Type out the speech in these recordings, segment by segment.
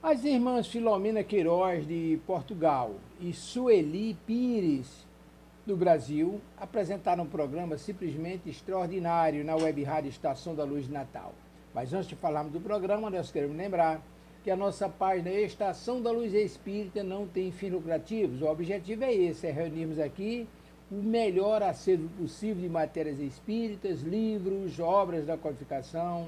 As irmãs Filomena Queiroz, de Portugal, e Sueli Pires, do Brasil, apresentaram um programa simplesmente extraordinário na Web Rádio Estação da Luz de Natal. Mas antes de falarmos do programa, nós queremos lembrar que a nossa página Estação da Luz Espírita não tem fins lucrativos. O objetivo é esse, é reunirmos aqui o melhor acervo possível de matérias espíritas, livros, obras da codificação,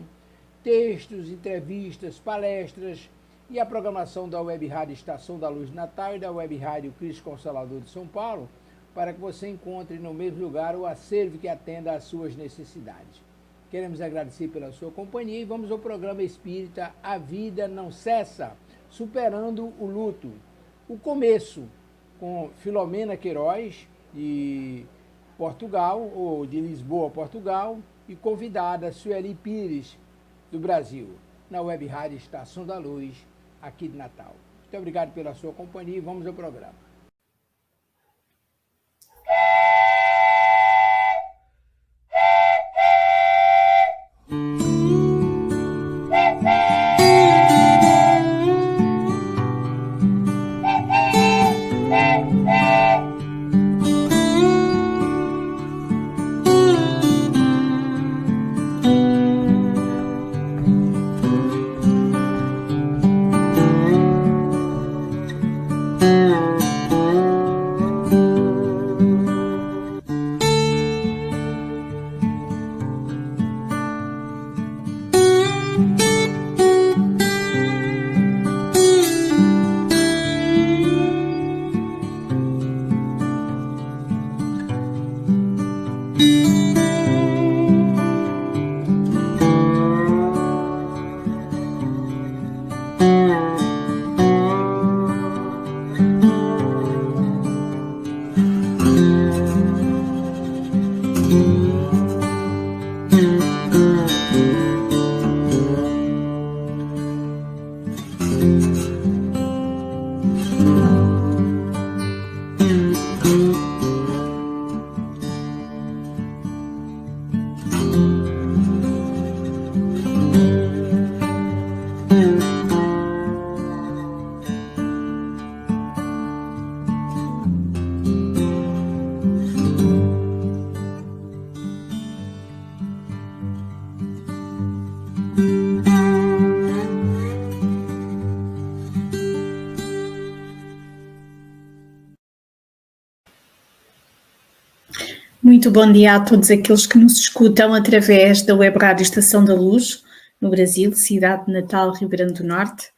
textos, entrevistas, palestras e a programação da Web Rádio Estação da Luz de Natal e da Web Rádio Cristo Consolador de São Paulo, para que você encontre no mesmo lugar o acervo que atenda às suas necessidades. Queremos agradecer pela sua companhia e vamos ao programa espírita A Vida Não Cessa, Superando o Luto. O começo com Filomena Queiroz, de Portugal, ou de Lisboa, Portugal, e convidada Sueli Pires, do Brasil, na Web Rádio Estação da Luz, aqui de Natal. Muito obrigado pela sua companhia e vamos ao programa. Muito bom dia a todos aqueles que nos escutam através da Web Rádio Estação da Luz, no Brasil, cidade de Natal, Rio Grande do Norte,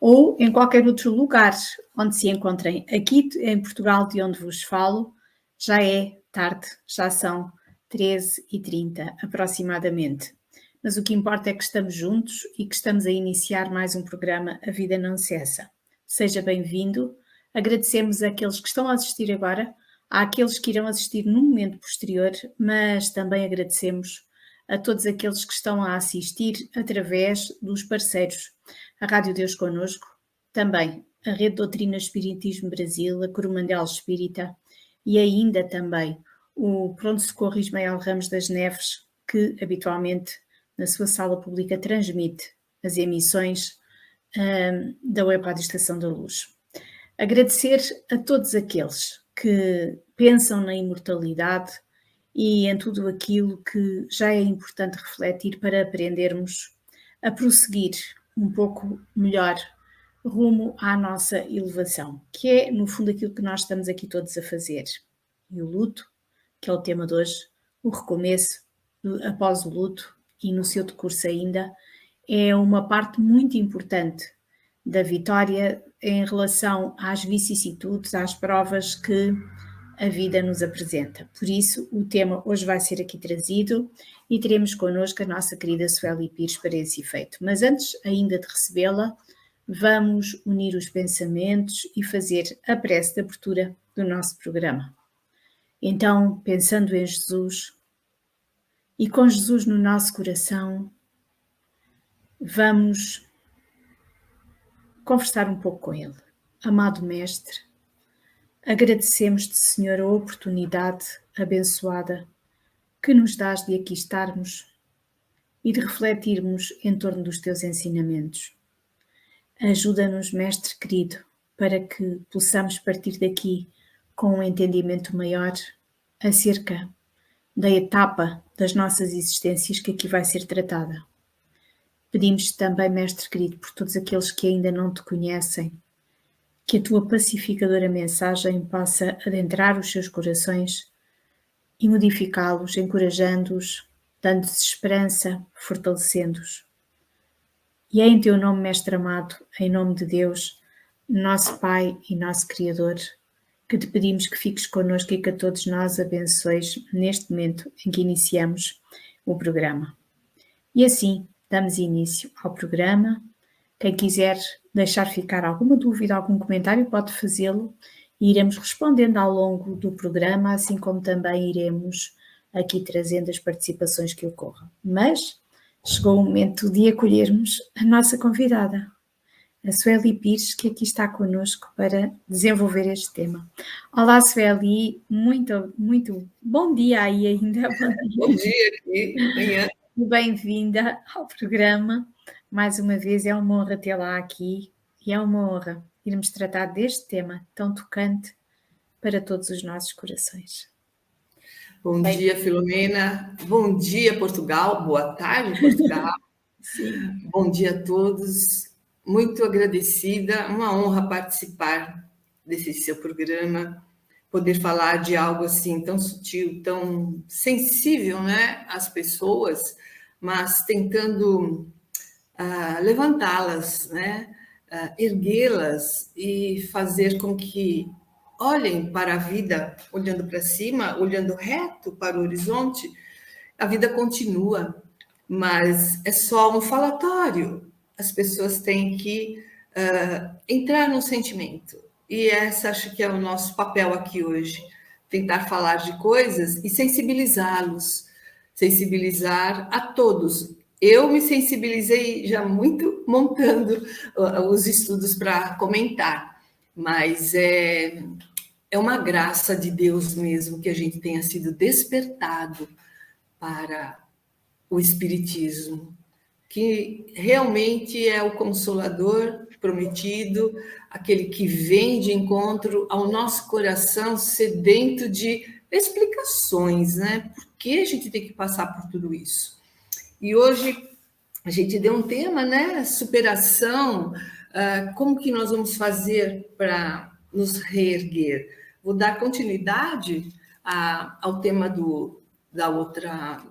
ou em qualquer outro lugar onde se encontrem. Aqui em Portugal, de onde vos falo, já é tarde, já são 13h30 aproximadamente. Mas o que importa é que estamos juntos e que estamos a iniciar mais um programa A Vida Não Cessa. Seja bem-vindo, agradecemos àqueles que estão a assistir agora, àqueles que irão assistir num momento posterior, mas também agradecemos a todos aqueles que estão a assistir através dos parceiros, a Rádio Deus Connosco, também a Rede Doutrina Espiritismo Brasil, a Coromandel Espírita e ainda também o Pronto Socorro Ismael Ramos das Neves, que habitualmente na sua sala pública transmite as emissões da Web Rádio Estação da Luz. Agradecer a todos aqueles que pensam na imortalidade e em tudo aquilo que já é importante refletir para aprendermos a prosseguir um pouco melhor rumo à nossa elevação, que é, no fundo, aquilo que nós estamos aqui todos a fazer. E o luto, que é o tema de hoje, o recomeço após o luto e no seu decurso ainda, é uma parte muito importante da vitória em relação às vicissitudes, às provas que a vida nos apresenta. Por isso, o tema hoje vai ser aqui trazido e teremos connosco a nossa querida Sueli Pires para esse efeito. Mas antes ainda de recebê-la, vamos unir os pensamentos e fazer a prece de abertura do nosso programa. Então, pensando em Jesus e com Jesus no nosso coração, vamos conversar um pouco com Ele. Amado Mestre, agradecemos-te, Senhor, a oportunidade abençoada que nos dás de aqui estarmos e de refletirmos em torno dos teus ensinamentos. Ajuda-nos, Mestre querido, para que possamos partir daqui com um entendimento maior acerca da etapa das nossas existências que aqui vai ser tratada. Pedimos-te também, Mestre querido, por todos aqueles que ainda não te conhecem, que a tua pacificadora mensagem possa adentrar os seus corações e modificá-los, encorajando-os, dando-lhes esperança, fortalecendo-os. E é em teu nome, Mestre amado, em nome de Deus, nosso Pai e nosso Criador, que te pedimos que fiques connosco e que a todos nós abençoes neste momento em que iniciamos o programa. E assim, damos início ao programa. Quem quiser deixar ficar alguma dúvida, algum comentário, pode fazê-lo e iremos respondendo ao longo do programa, assim como também iremos aqui trazendo as participações que ocorram. Mas chegou o momento de acolhermos a nossa convidada, a Sueli Pires, que aqui está connosco para desenvolver este tema. Olá, Sueli, muito bom dia aí ainda. Bom dia aqui, manhã. Bem-vinda ao programa. Mais uma vez é uma honra tê-la aqui e é uma honra irmos tratar deste tema tão tocante para todos os nossos corações. Bom dia, Filomena. Bom dia, Portugal. Boa tarde, Portugal. Sim. Bom dia a todos. Muito agradecida, uma honra participar desse seu programa, poder falar de algo assim tão sutil, tão sensível, né, às pessoas, mas tentando levantá-las, né, erguê-las e fazer com que olhem para a vida, olhando para cima, olhando reto para o horizonte. A vida continua, mas é só um falatório. As pessoas têm que entrar no sentimento. E esse acho que é o nosso papel aqui hoje. Tentar falar de coisas e sensibilizá-los. Sensibilizar a todos. Eu me sensibilizei já muito montando os estudos para comentar. Mas é uma graça de Deus mesmo que a gente tenha sido despertado para o Espiritismo, que realmente é o Consolador prometido, aquele que vem de encontro ao nosso coração sedento de explicações, né? Por que a gente tem que passar por tudo isso? E hoje a gente deu um tema, né? Superação, como que nós vamos fazer para nos reerguer? Vou dar continuidade ao tema da outra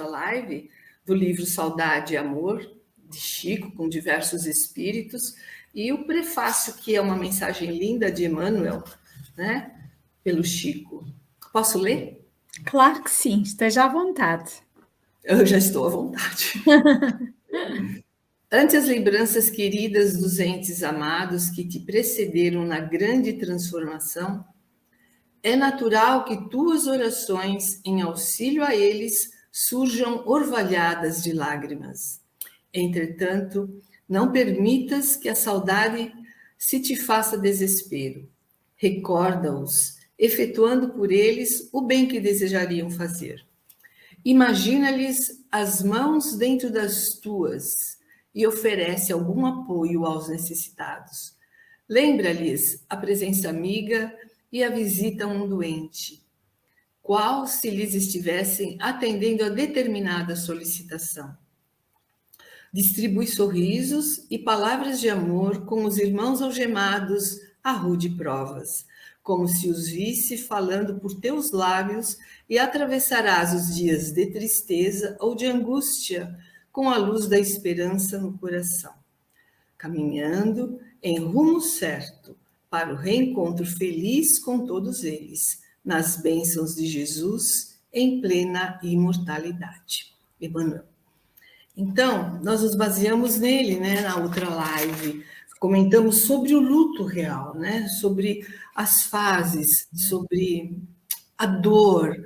live, do livro Saudade e Amor, de Chico, com diversos espíritos, e o prefácio, que é uma mensagem linda de Emmanuel, né, pelo Chico. Posso ler? Claro que sim, esteja à vontade. Eu já estou à vontade. Ante as lembranças queridas dos entes amados que te precederam na grande transformação, é natural que tuas orações em auxílio a eles surjam orvalhadas de lágrimas. Entretanto, não permitas que a saudade se te faça desespero. Recorda-os, efetuando por eles o bem que desejariam fazer. Imagina-lhes as mãos dentro das tuas e oferece algum apoio aos necessitados. Lembra-lhes a presença amiga e a visita a um doente, qual se lhes estivessem atendendo a determinada solicitação. Distribui sorrisos e palavras de amor com os irmãos algemados a rude provas, como se os visse falando por teus lábios, e atravessarás os dias de tristeza ou de angústia com a luz da esperança no coração, caminhando em rumo certo para o reencontro feliz com todos eles, nas bênçãos de Jesus em plena imortalidade. Emmanuel. Então, nós nos baseamos nele, né, na outra live. Comentamos sobre o luto real, né, sobre as fases, sobre a dor,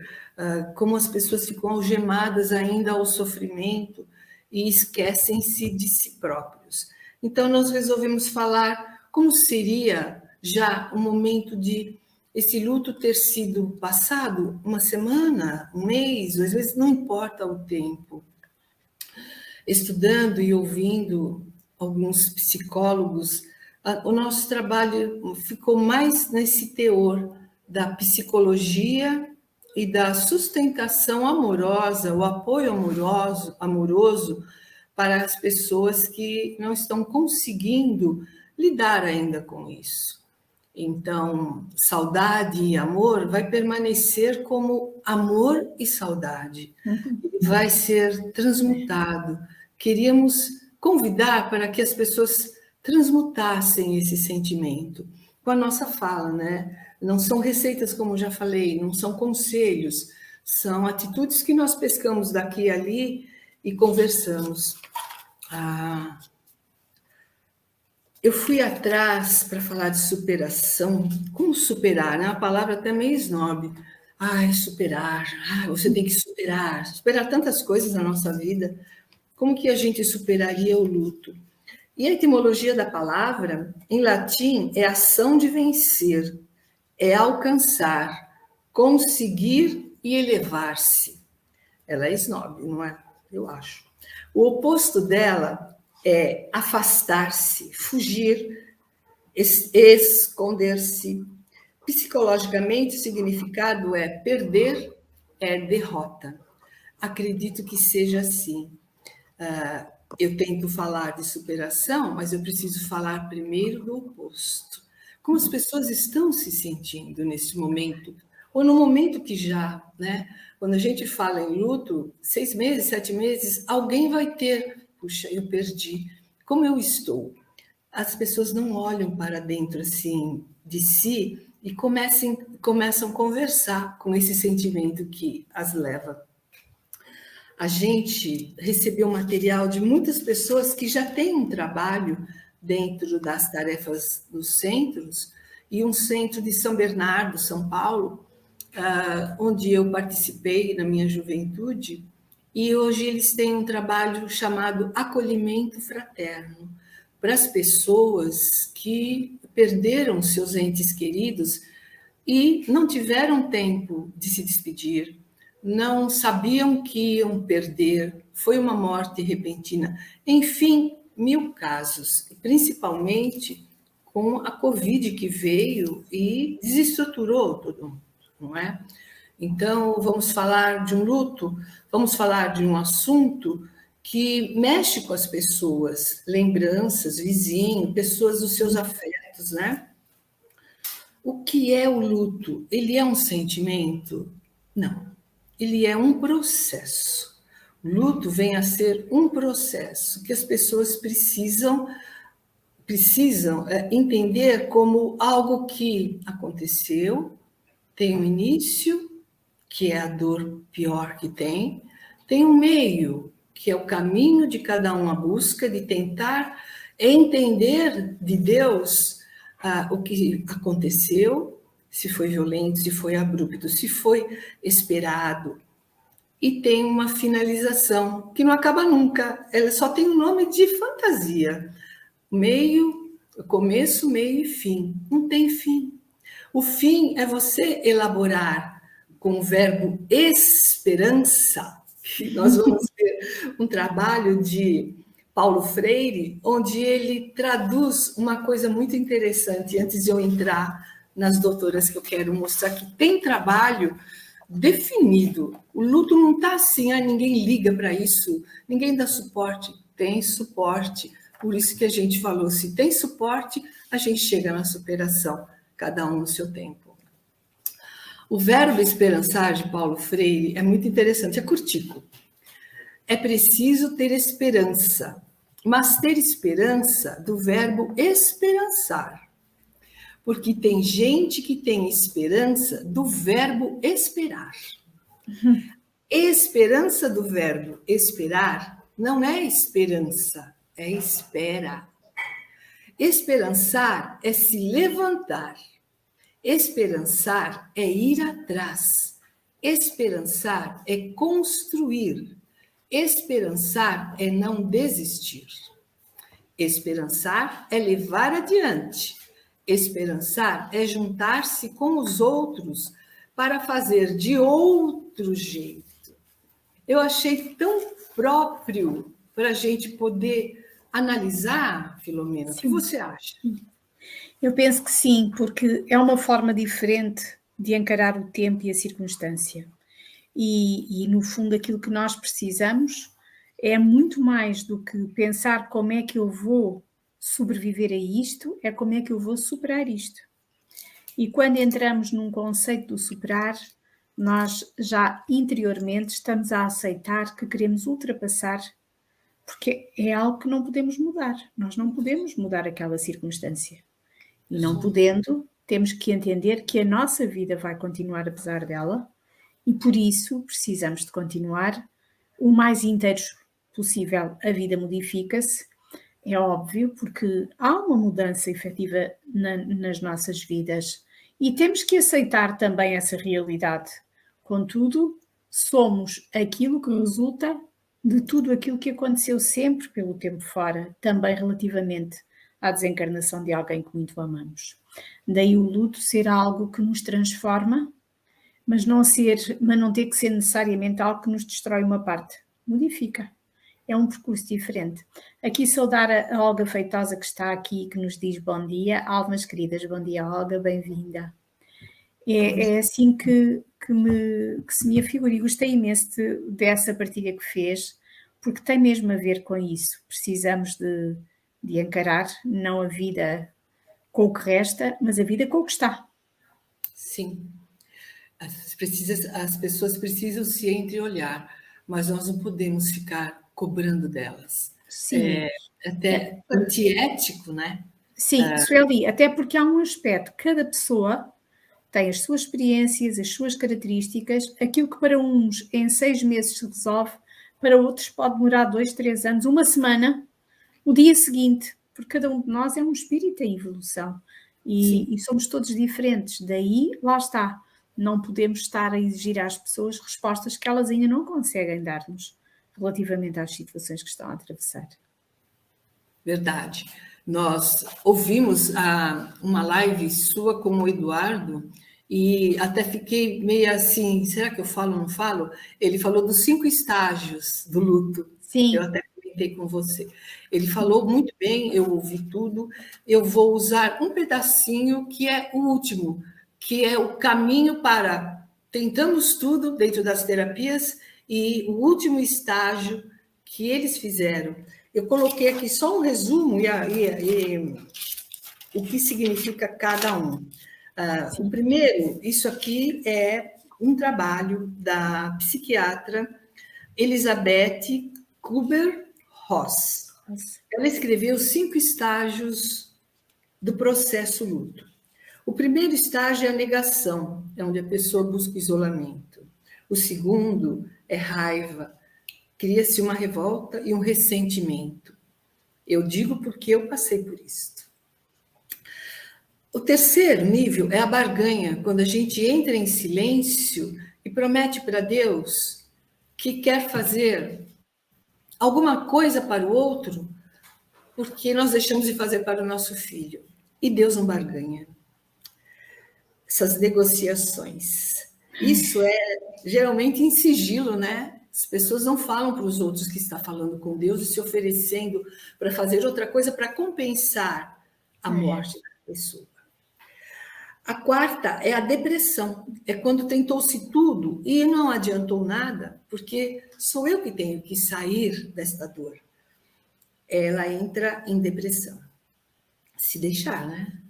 como as pessoas ficam algemadas ainda ao sofrimento e esquecem-se de si próprios. Então, nós resolvemos falar como seria já o momento de esse luto ter sido passado, uma semana, um mês, 2 meses, não importa o tempo. Estudando e ouvindo alguns psicólogos, o nosso trabalho ficou mais nesse teor da psicologia e da sustentação amorosa, o apoio amoroso para as pessoas que não estão conseguindo lidar ainda com isso. Então, saudade e amor vai permanecer como amor e saudade. Vai ser transmutado. Queríamos convidar para que as pessoas transmutassem esse sentimento com a nossa fala, né? Não são receitas, como já falei, não são conselhos, são atitudes que nós pescamos daqui e ali e conversamos. Eu fui atrás para falar de superação. Como superar, né? A palavra até meio snob. Superar. Você tem que superar. Superar tantas coisas na nossa vida. Como que a gente superaria o luto? E a etimologia da palavra, em latim, é ação de vencer, é alcançar, conseguir e elevar-se. Ela é snob, não é? Eu acho. O oposto dela é afastar-se, fugir, esconder-se. Psicologicamente, o significado é perder, é derrota. Acredito que seja assim. Eu tento falar de superação, mas eu preciso falar primeiro do oposto. Como as pessoas estão se sentindo nesse momento, ou no momento que já, né? Quando a gente fala em luto, 6 meses, 7 meses, alguém vai ter, puxa, eu perdi, como eu estou? As pessoas não olham para dentro assim de si e começam a conversar com esse sentimento que as leva. A gente recebeu material de muitas pessoas que já têm um trabalho dentro das tarefas dos centros, e um centro de São Bernardo, São Paulo, onde eu participei na minha juventude, e hoje eles têm um trabalho chamado acolhimento fraterno, para as pessoas que perderam seus entes queridos e não tiveram tempo de se despedir, não sabiam que iam perder, foi uma morte repentina. Enfim, 1000 casos, principalmente com a Covid que veio e desestruturou todo mundo, não é? Então, vamos falar de um luto, vamos falar de um assunto que mexe com as pessoas, lembranças, vizinhos, pessoas dos seus afetos, né? O que é o luto? Ele é um sentimento? Não. Ele é um processo. O luto vem a ser um processo que as pessoas precisam entender como algo que aconteceu, tem um início, que é a dor pior que tem um meio, que é o caminho de cada um à busca de tentar entender de Deus o que aconteceu, se foi violento, se foi abrupto, se foi esperado. E tem uma finalização, que não acaba nunca, ela só tem um nome de fantasia. Meio, começo, meio e fim. Não tem fim. O fim é você elaborar com o verbo esperança, que nós vamos ter um trabalho de Paulo Freire, onde ele traduz uma coisa muito interessante, antes de eu entrar nas doutoras que eu quero mostrar, que tem trabalho definido. O luto não está assim, ninguém liga para isso, ninguém dá suporte. Tem suporte, por isso que a gente falou, se tem suporte, a gente chega na superação, cada um no seu tempo. O verbo esperançar, de Paulo Freire, é muito interessante, é curtico. É preciso ter esperança, mas ter esperança do verbo esperançar. Porque tem gente que tem esperança do verbo esperar. Esperança do verbo esperar não é esperança, é espera. Esperançar é se levantar. Esperançar é ir atrás. Esperançar é construir. Esperançar é não desistir. Esperançar é levar adiante. Esperançar é juntar-se com os outros para fazer de outro jeito. Eu achei tão próprio para a gente poder analisar, Filomena? Sim. O que você acha? Eu penso que sim, porque é uma forma diferente de encarar o tempo e a circunstância. E no fundo, aquilo que nós precisamos é muito mais do que pensar como é que eu vou sobreviver a isto, é como é que eu vou superar isto. E quando entramos num conceito do superar, nós já interiormente estamos a aceitar que queremos ultrapassar, porque é algo que não podemos mudar. Nós não podemos mudar aquela circunstância. E não podendo, temos que entender que a nossa vida vai continuar apesar dela e por isso precisamos de continuar o mais inteiros possível. A vida modifica-se, é óbvio, porque há uma mudança efetiva nas nossas vidas e temos que aceitar também essa realidade. Contudo, somos aquilo que resulta de tudo aquilo que aconteceu sempre pelo tempo fora, também relativamente à desencarnação de alguém que muito amamos. Daí o luto ser algo que nos transforma, mas não ter que ser necessariamente algo que nos destrói uma parte. Modifica. É um percurso diferente. Aqui saudar a Olga Feitosa que está aqui, que nos diz bom dia. Almas queridas, bom dia, Olga, bem-vinda. É assim que se me afigura e gostei imenso dessa partilha que fez, porque tem mesmo a ver com isso. Precisamos de encarar não a vida com o que resta, mas a vida com o que está. Sim. As pessoas precisam se entreolhar, mas nós não podemos ficar cobrando delas. Sim. Até antiético, né? Sim, Sueli, até porque há um aspecto, cada pessoa tem as suas experiências, as suas características, aquilo que para uns em 6 meses se resolve, para outros pode demorar 2, 3 anos, uma semana, o dia seguinte, porque cada um de nós é um espírito em evolução e somos todos diferentes, daí lá está, não podemos estar a exigir às pessoas respostas que elas ainda não conseguem dar-nos relativamente às situações que estão a atravessar. Verdade. Nós ouvimos uma live sua com o Eduardo e até fiquei meio assim, será que eu falo ou não falo? Ele falou dos 5 estágios do luto. Sim. Eu até comentei com você. Ele falou muito bem, eu ouvi tudo. Eu vou usar um pedacinho que é o último, que é o caminho para tentamos tudo dentro das terapias e o último estágio que eles fizeram. Eu coloquei aqui só um resumo e o que significa cada um. O primeiro, isso aqui é um trabalho da psiquiatra Elizabeth Kübler-Ross. Ela escreveu 5 estágios do processo luto. O primeiro estágio é a negação, é onde a pessoa busca isolamento. O segundo é raiva. Cria-se uma revolta e um ressentimento. Eu digo porque eu passei por isso. O terceiro nível é a barganha, quando a gente entra em silêncio e promete para Deus que quer fazer alguma coisa para o outro, porque nós deixamos de fazer para o nosso filho. E Deus não barganha. Essas negociações. Isso é geralmente em sigilo, né? As pessoas não falam para os outros que está falando com Deus e se oferecendo para fazer outra coisa para compensar a morte da pessoa. A quarta é a depressão. É quando tentou-se tudo e não adiantou nada, porque sou eu que tenho que sair desta dor. Ela entra em depressão. Se deixar, né?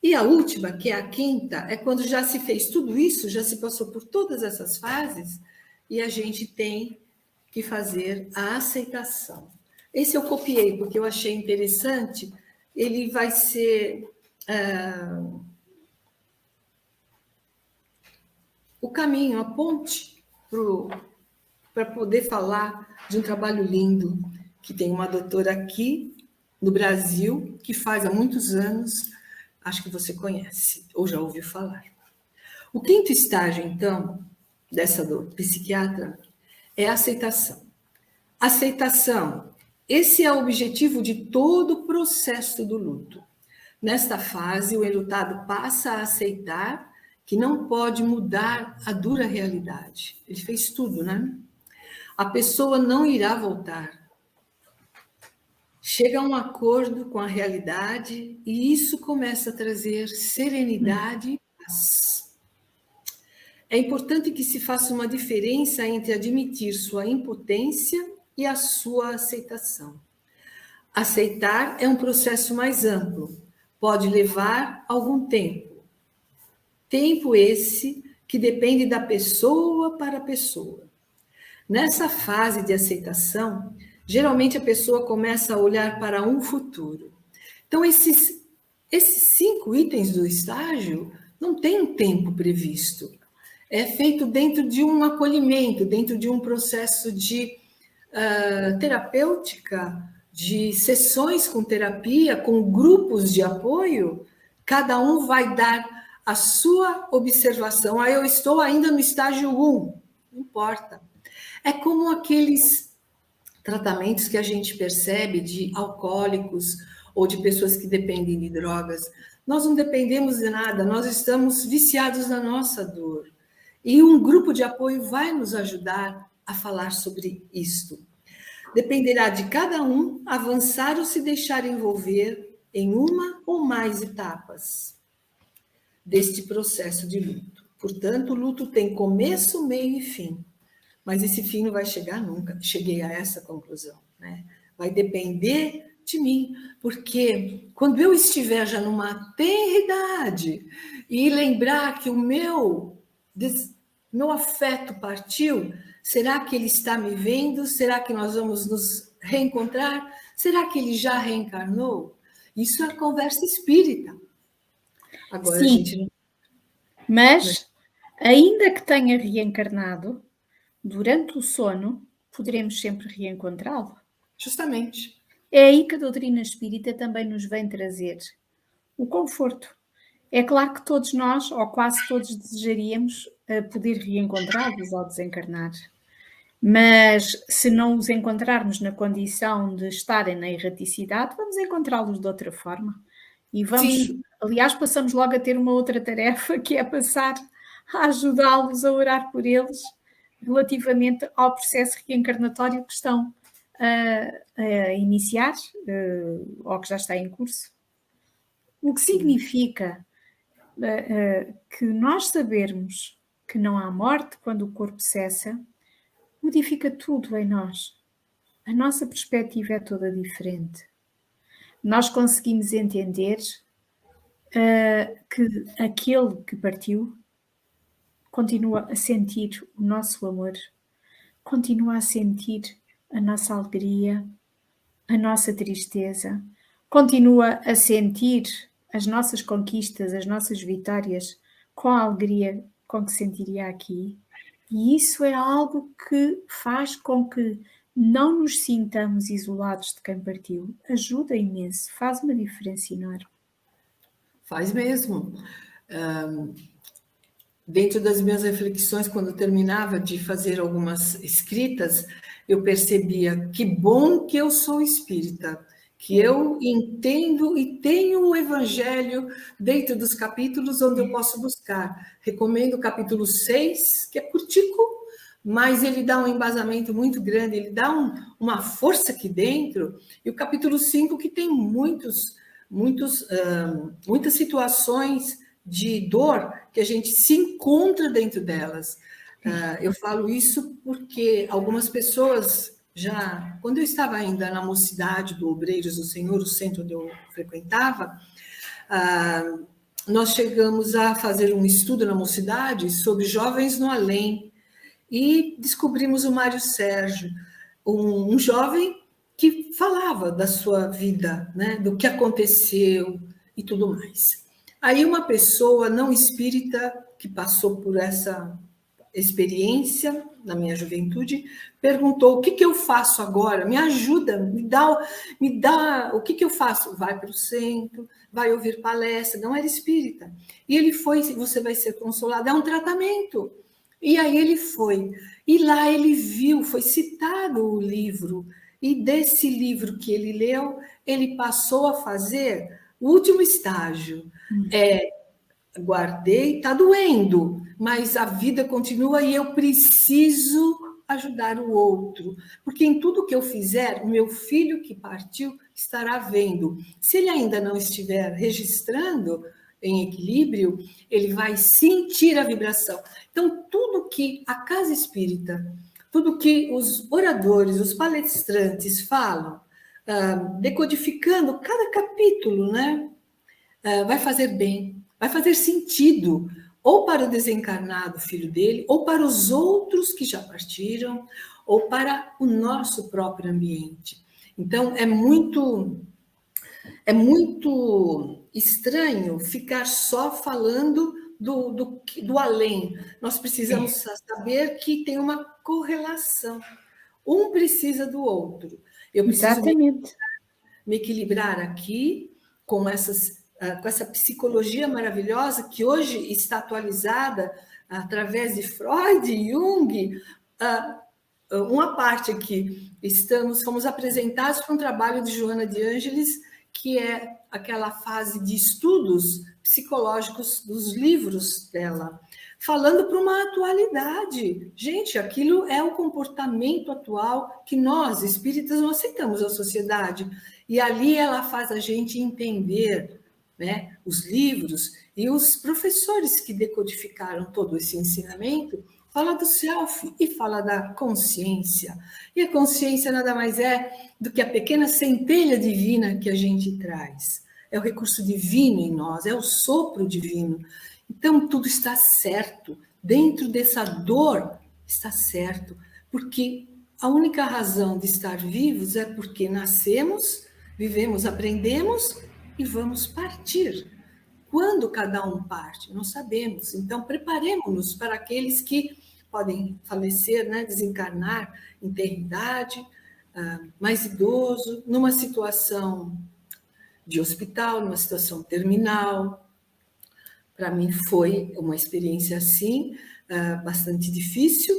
E a última, que é a quinta, é quando já se fez tudo isso, já se passou por todas essas fases, e a gente tem que fazer a aceitação. Esse eu copiei, porque eu achei interessante. Ele vai ser o caminho, a ponte para poder falar de um trabalho lindo, que tem uma doutora aqui no Brasil, que faz há muitos anos, acho que você conhece, ou já ouviu falar. O quinto estágio, então, dessa do psiquiatra, é a aceitação. Aceitação, esse é o objetivo de todo o processo do luto. Nesta fase, o enlutado passa a aceitar que não pode mudar a dura realidade. Ele fez tudo, né? A pessoa não irá voltar. chega a um acordo com a realidade e isso começa a trazer serenidade e paz. É importante que se faça uma diferença entre admitir sua impotência e a sua aceitação. Aceitar é um processo mais amplo, pode levar algum tempo. Tempo esse que depende da pessoa para a pessoa. Nessa fase de aceitação, geralmente a pessoa começa a olhar para um futuro. Então, esses 5 itens do estágio não tem um tempo previsto. É feito dentro de um acolhimento, dentro de um processo de terapêutica, de sessões com terapia, com grupos de apoio. Cada um vai dar a sua observação. Eu estou ainda no estágio 1, não importa. É como aqueles tratamentos que a gente percebe de alcoólicos ou de pessoas que dependem de drogas. Nós não dependemos de nada, nós estamos viciados na nossa dor. E um grupo de apoio vai nos ajudar a falar sobre isto. Dependerá de cada um avançar ou se deixar envolver em uma ou mais etapas deste processo de luto. Portanto, o luto tem começo, meio e fim. Mas esse fim não vai chegar nunca. Cheguei a essa conclusão, né? Vai depender de mim, porque quando eu estiver já numa tenra idade e lembrar que o meu afeto partiu, será que ele está me vendo? Será que nós vamos nos reencontrar? Será que ele já reencarnou? Isso é conversa espírita. Agora, sim, a gente não... Mas, ainda que tenha reencarnado, durante o sono, poderemos sempre reencontrá-lo. Justamente. É aí que a doutrina espírita também nos vem trazer o conforto. É claro que todos nós, ou quase todos, desejaríamos poder reencontrá-los ao desencarnar. Mas se não os encontrarmos na condição de estarem na erraticidade, vamos encontrá-los de outra forma. E vamos, aliás, passamos logo a ter uma outra tarefa, que é passar a ajudá-los, a orar por eles, relativamente ao processo reencarnatório que estão a iniciar, ou que já está em curso. O que significa que nós sabermos que não há morte quando o corpo cessa, modifica tudo em nós. A nossa perspectiva é toda diferente. Nós conseguimos entender que aquele que partiu continua a sentir o nosso amor, continua a sentir a nossa alegria, a nossa tristeza, continua a sentir as nossas conquistas, as nossas vitórias com a alegria com que sentiria aqui. E isso é algo que faz com que não nos sintamos isolados de quem partiu. Ajuda imenso, faz uma diferença enorme. Faz mesmo. Dentro das minhas reflexões, quando eu terminava de fazer algumas escritas, eu percebia que bom que eu sou espírita, que eu entendo e tenho o Evangelho dentro dos capítulos onde eu posso buscar. Recomendo o capítulo 6, que é curtico, mas ele dá um embasamento muito grande, ele dá uma força aqui dentro, e o capítulo 5, que tem muitas situações de dor que a gente se encontra dentro delas. Eu falo isso porque algumas pessoas já, quando eu estava ainda na mocidade do Obreiros do Senhor, o centro onde eu frequentava, nós chegamos a fazer um estudo na mocidade sobre jovens no além e descobrimos o Mário Sérgio, um jovem que falava da sua vida, né, do que aconteceu e tudo mais. Aí uma pessoa não espírita que passou por essa experiência na minha juventude perguntou: o que eu faço agora? Me ajuda, me dá, o que eu faço? Vai para o centro, vai ouvir palestra. Não era espírita. E ele foi: você vai ser consolado, é um tratamento. E aí ele foi. E lá ele viu, foi citado o livro. E desse livro que ele leu, ele passou a fazer o último estágio. Guardei, está doendo, mas a vida continua e eu preciso ajudar o outro, porque em tudo que eu fizer, o meu filho que partiu estará vendo. Se ele ainda não estiver registrando em equilíbrio, ele vai sentir a vibração. Então, tudo que a casa espírita, tudo que os oradores, os palestrantes falam, decodificando cada capítulo, né, vai fazer bem, vai fazer sentido, ou para o desencarnado filho dele, ou para os outros que já partiram, ou para o nosso próprio ambiente. Então, é muito estranho ficar só falando do além. Nós precisamos saber que tem uma correlação. Um precisa do outro. Eu preciso me equilibrar aqui com essa psicologia maravilhosa que hoje está atualizada através de Freud e Jung. Uma parte aqui, fomos apresentados para um trabalho de Joana de Ângeles, que é aquela fase de estudos psicológicos dos livros dela, falando para uma atualidade. Gente, aquilo é o comportamento atual que nós, espíritas, não aceitamos na sociedade. E ali ela faz a gente entender, né, os livros e os professores que decodificaram todo esse ensinamento, fala do self e fala da consciência. E a consciência nada mais é do que a pequena centelha divina que a gente traz. É o recurso divino em nós, é o sopro divino. Então, tudo está certo. Dentro dessa dor, está certo. Porque a única razão de estar vivos é porque nascemos, vivemos, aprendemos e vamos partir. Quando cada um parte? Não sabemos. Então, preparemos-nos para aqueles que podem falecer, né, desencarnar em terridade, mais idoso, numa situação de hospital, numa situação terminal. Para mim foi uma experiência assim, bastante difícil,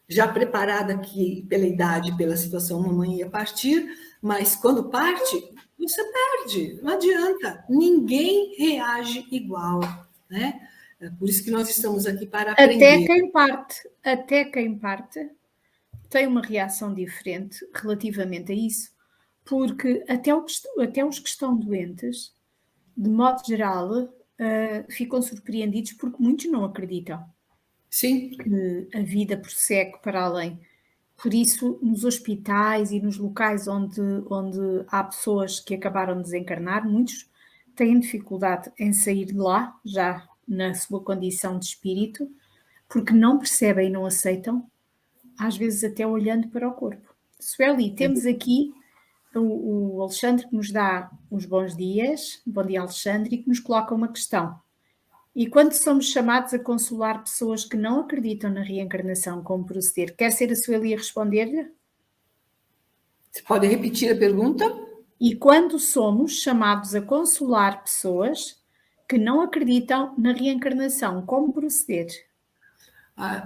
já preparada aqui pela idade, pela situação, a mamãe ia partir, mas quando parte, você perde, não adianta, ninguém reage igual, né? É por isso que nós estamos aqui para aprender. Até quem parte tem uma reação diferente relativamente a isso, porque até os que estão doentes, de modo geral, ficam surpreendidos porque muitos não acreditam. Sim. Que a vida prossegue para além. Por isso, nos hospitais e nos locais onde há pessoas que acabaram de desencarnar, muitos têm dificuldade em sair de lá, já na sua condição de espírito, porque não percebem e não aceitam, às vezes até olhando para o corpo. Sueli, temos aqui o Alexandre que nos dá os bons dias, bom dia Alexandre, e que nos coloca uma questão. E quando somos chamados a consolar pessoas que não acreditam na reencarnação, como proceder? Quer ser a Sueli a responder-lhe? Você pode repetir a pergunta? E quando somos chamados a consolar pessoas que não acreditam na reencarnação, como proceder?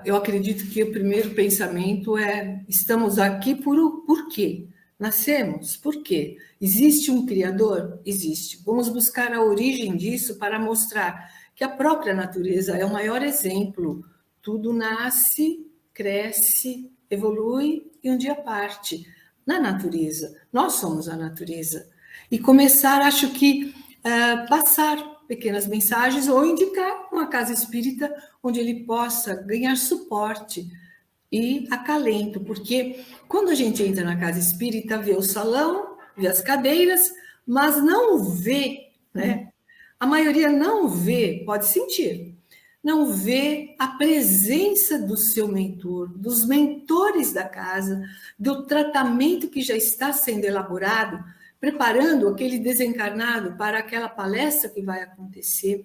Eu acredito que o primeiro pensamento é: estamos aqui por quê? Nascemos, por quê? Existe um Criador? Existe. Vamos buscar a origem disso para mostrar que a própria natureza é o maior exemplo. Tudo nasce, cresce, evolui e um dia parte. Na natureza, nós somos a natureza. E começar, acho que, passar pequenas mensagens ou indicar uma casa espírita onde ele possa ganhar suporte e acalento, porque quando a gente entra na casa espírita, vê o salão, vê as cadeiras, mas não vê, né? A maioria não vê, pode sentir, não vê a presença do seu mentor, dos mentores da casa, do tratamento que já está sendo elaborado, preparando aquele desencarnado para aquela palestra que vai acontecer.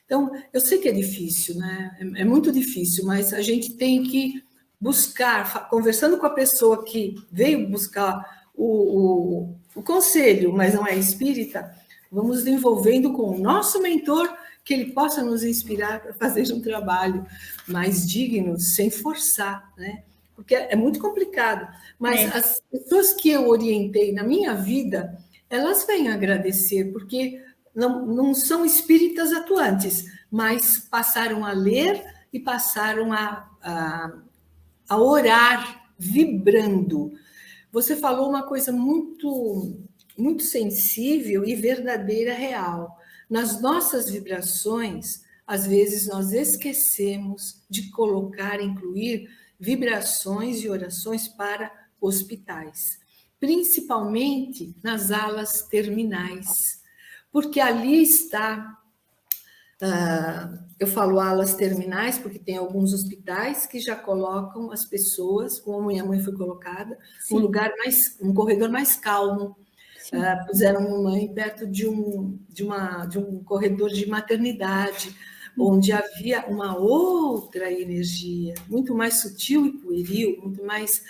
Então, eu sei que é difícil, né? É muito difícil, mas a gente tem que buscar, conversando com a pessoa que veio buscar o conselho, mas não é espírita, vamos envolvendo com o nosso mentor, que ele possa nos inspirar para fazer um trabalho mais digno, sem forçar, né? Porque é muito complicado. Mas as pessoas que eu orientei na minha vida, elas vêm agradecer, porque não são espíritas atuantes, mas passaram a ler e passaram a orar vibrando. Você falou uma coisa muito, muito sensível e verdadeira, real. Nas nossas vibrações, às vezes nós esquecemos de colocar, incluir vibrações e orações para hospitais, principalmente nas alas terminais, porque ali está. Eu falo alas terminais porque tem alguns hospitais que já colocam as pessoas, como a minha mãe foi colocada, um corredor mais calmo. Puseram mamãe perto de um corredor de maternidade, onde havia uma outra energia, muito mais sutil e pueril, muito mais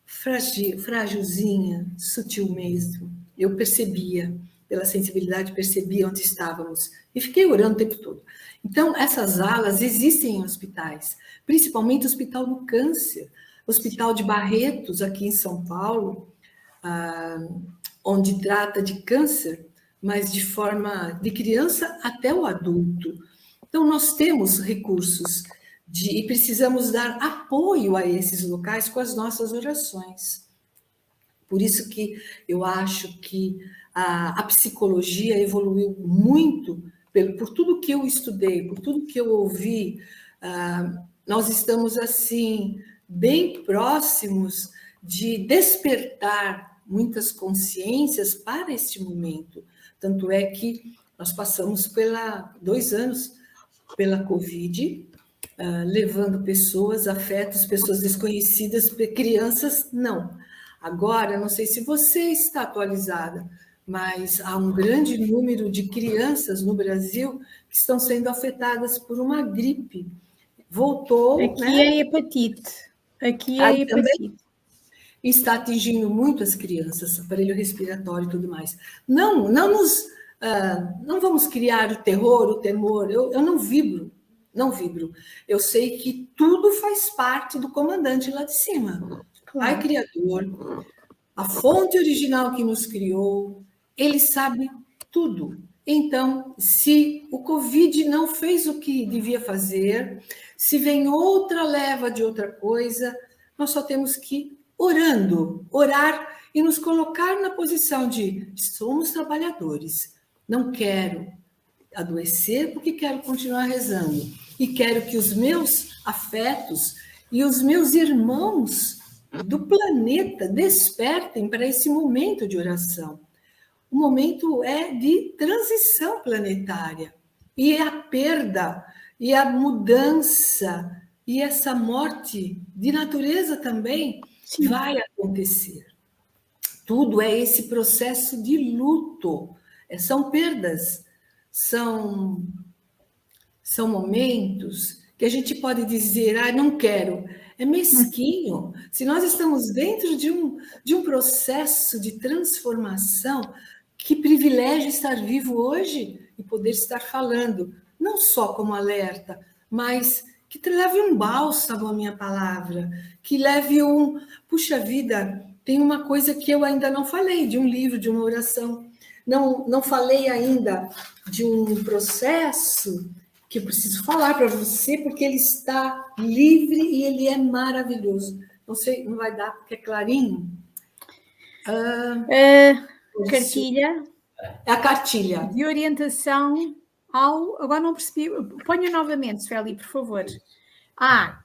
frágilzinha, sutil mesmo. Eu percebia, pela sensibilidade, percebia onde estávamos. E fiquei orando o tempo todo. Então, essas alas existem em hospitais, principalmente o Hospital do Câncer, Hospital de Barretos, aqui em São Paulo, onde trata de câncer, mas de forma de criança até o adulto. Então, nós temos recursos e precisamos dar apoio a esses locais com as nossas orações. Por isso que eu acho que a psicologia evoluiu muito por tudo que eu estudei, por tudo que eu ouvi. Nós estamos, assim, bem próximos de despertar muitas consciências para este momento. Tanto é que nós passamos 2 anos pela Covid, levando pessoas, afetos, pessoas desconhecidas, crianças, não. Agora, não sei se você está atualizada, mas há um grande número de crianças no Brasil que estão sendo afetadas por uma gripe. Voltou, aqui, né? é hepatite. Aqui é hepatite. Está atingindo muito as crianças, aparelho respiratório e tudo mais. Não vamos criar o terror, o temor. Eu não vibro. Eu sei que tudo faz parte do comandante lá de cima. Pai Criador, a fonte original que nos criou, ele sabe tudo. Então, se o Covid não fez o que devia fazer, se vem outra leva de outra coisa, nós só temos que orar e nos colocar na posição de somos trabalhadores. Não quero adoecer porque quero continuar rezando. E quero que os meus afetos e os meus irmãos do planeta despertem para esse momento de oração. O momento é de transição planetária. E a perda, e a mudança, e essa morte de natureza também vai acontecer. Tudo é esse processo de luto. São perdas, são momentos que a gente pode dizer, não quero. É mesquinho. Se nós estamos dentro de um processo de transformação, que privilégio estar vivo hoje e poder estar falando, não só como alerta, mas que leve um bálsamo à minha palavra, que leve puxa vida, tem uma coisa que eu ainda não falei, de um livro, de uma oração. Não falei ainda de um processo que eu preciso falar para você, porque ele está livre e ele é maravilhoso. Não sei, não vai dar, porque é clarinho. Cartilha. É a cartilha. De orientação ao... Agora não percebi. Ponha novamente, Sueli, por favor.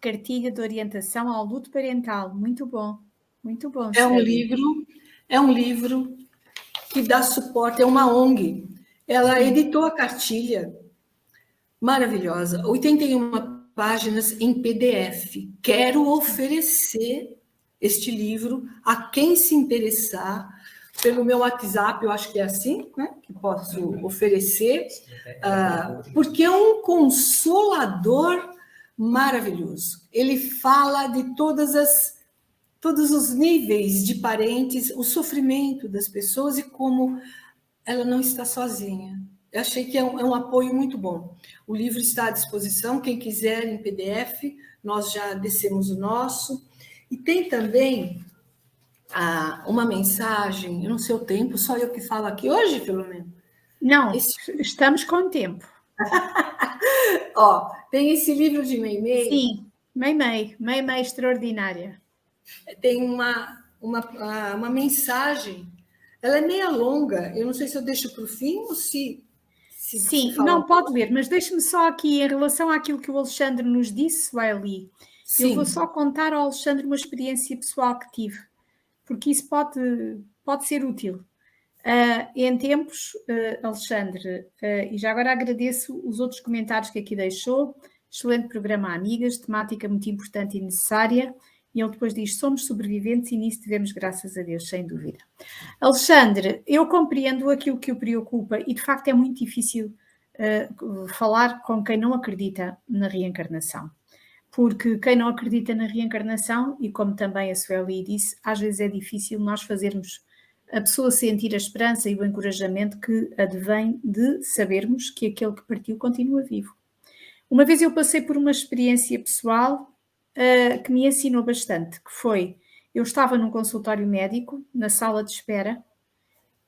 Cartilha de orientação ao luto parental. Muito bom. Muito bom, Sueli. É um livro que dá suporte, é uma ONG. Ela editou a cartilha. Maravilhosa. 81 páginas em PDF. Quero oferecer este livro a quem se interessar pelo meu WhatsApp, eu acho que é assim, né? Que posso oferecer, porque é um consolador maravilhoso. Ele fala de todos os níveis de parentes, o sofrimento das pessoas e como ela não está sozinha. Eu achei que é um apoio muito bom. O livro está à disposição, quem quiser em PDF, nós já descemos o nosso. E tem também uma mensagem, no seu tempo, só eu que falo aqui hoje, Filomena? Não, estamos com tempo. Tem esse livro de Meimei. Sim, Meimei extraordinária. tem uma mensagem. Ela é meia longa. Eu não sei se eu deixo para o fim ou se Sim, não pode ler, mas deixe-me só aqui, em relação àquilo que o Alexandre nos disse, Sueli, eu vou só contar ao Alexandre uma experiência pessoal que tive, porque isso pode ser útil. Em tempos, Alexandre, e já agora agradeço os outros comentários que aqui deixou, excelente programa, amigas, temática muito importante e necessária, e ele depois diz, somos sobreviventes e nisso devemos graças a Deus, sem dúvida. Alexandre, eu compreendo aquilo que o preocupa e de facto é muito difícil falar com quem não acredita na reencarnação. Porque quem não acredita na reencarnação, e como também a Sueli disse, às vezes é difícil nós fazermos a pessoa sentir a esperança e o encorajamento que advém de sabermos que aquele que partiu continua vivo. Uma vez eu passei por uma experiência pessoal que me ensinou bastante, que foi, eu estava num consultório médico, na sala de espera,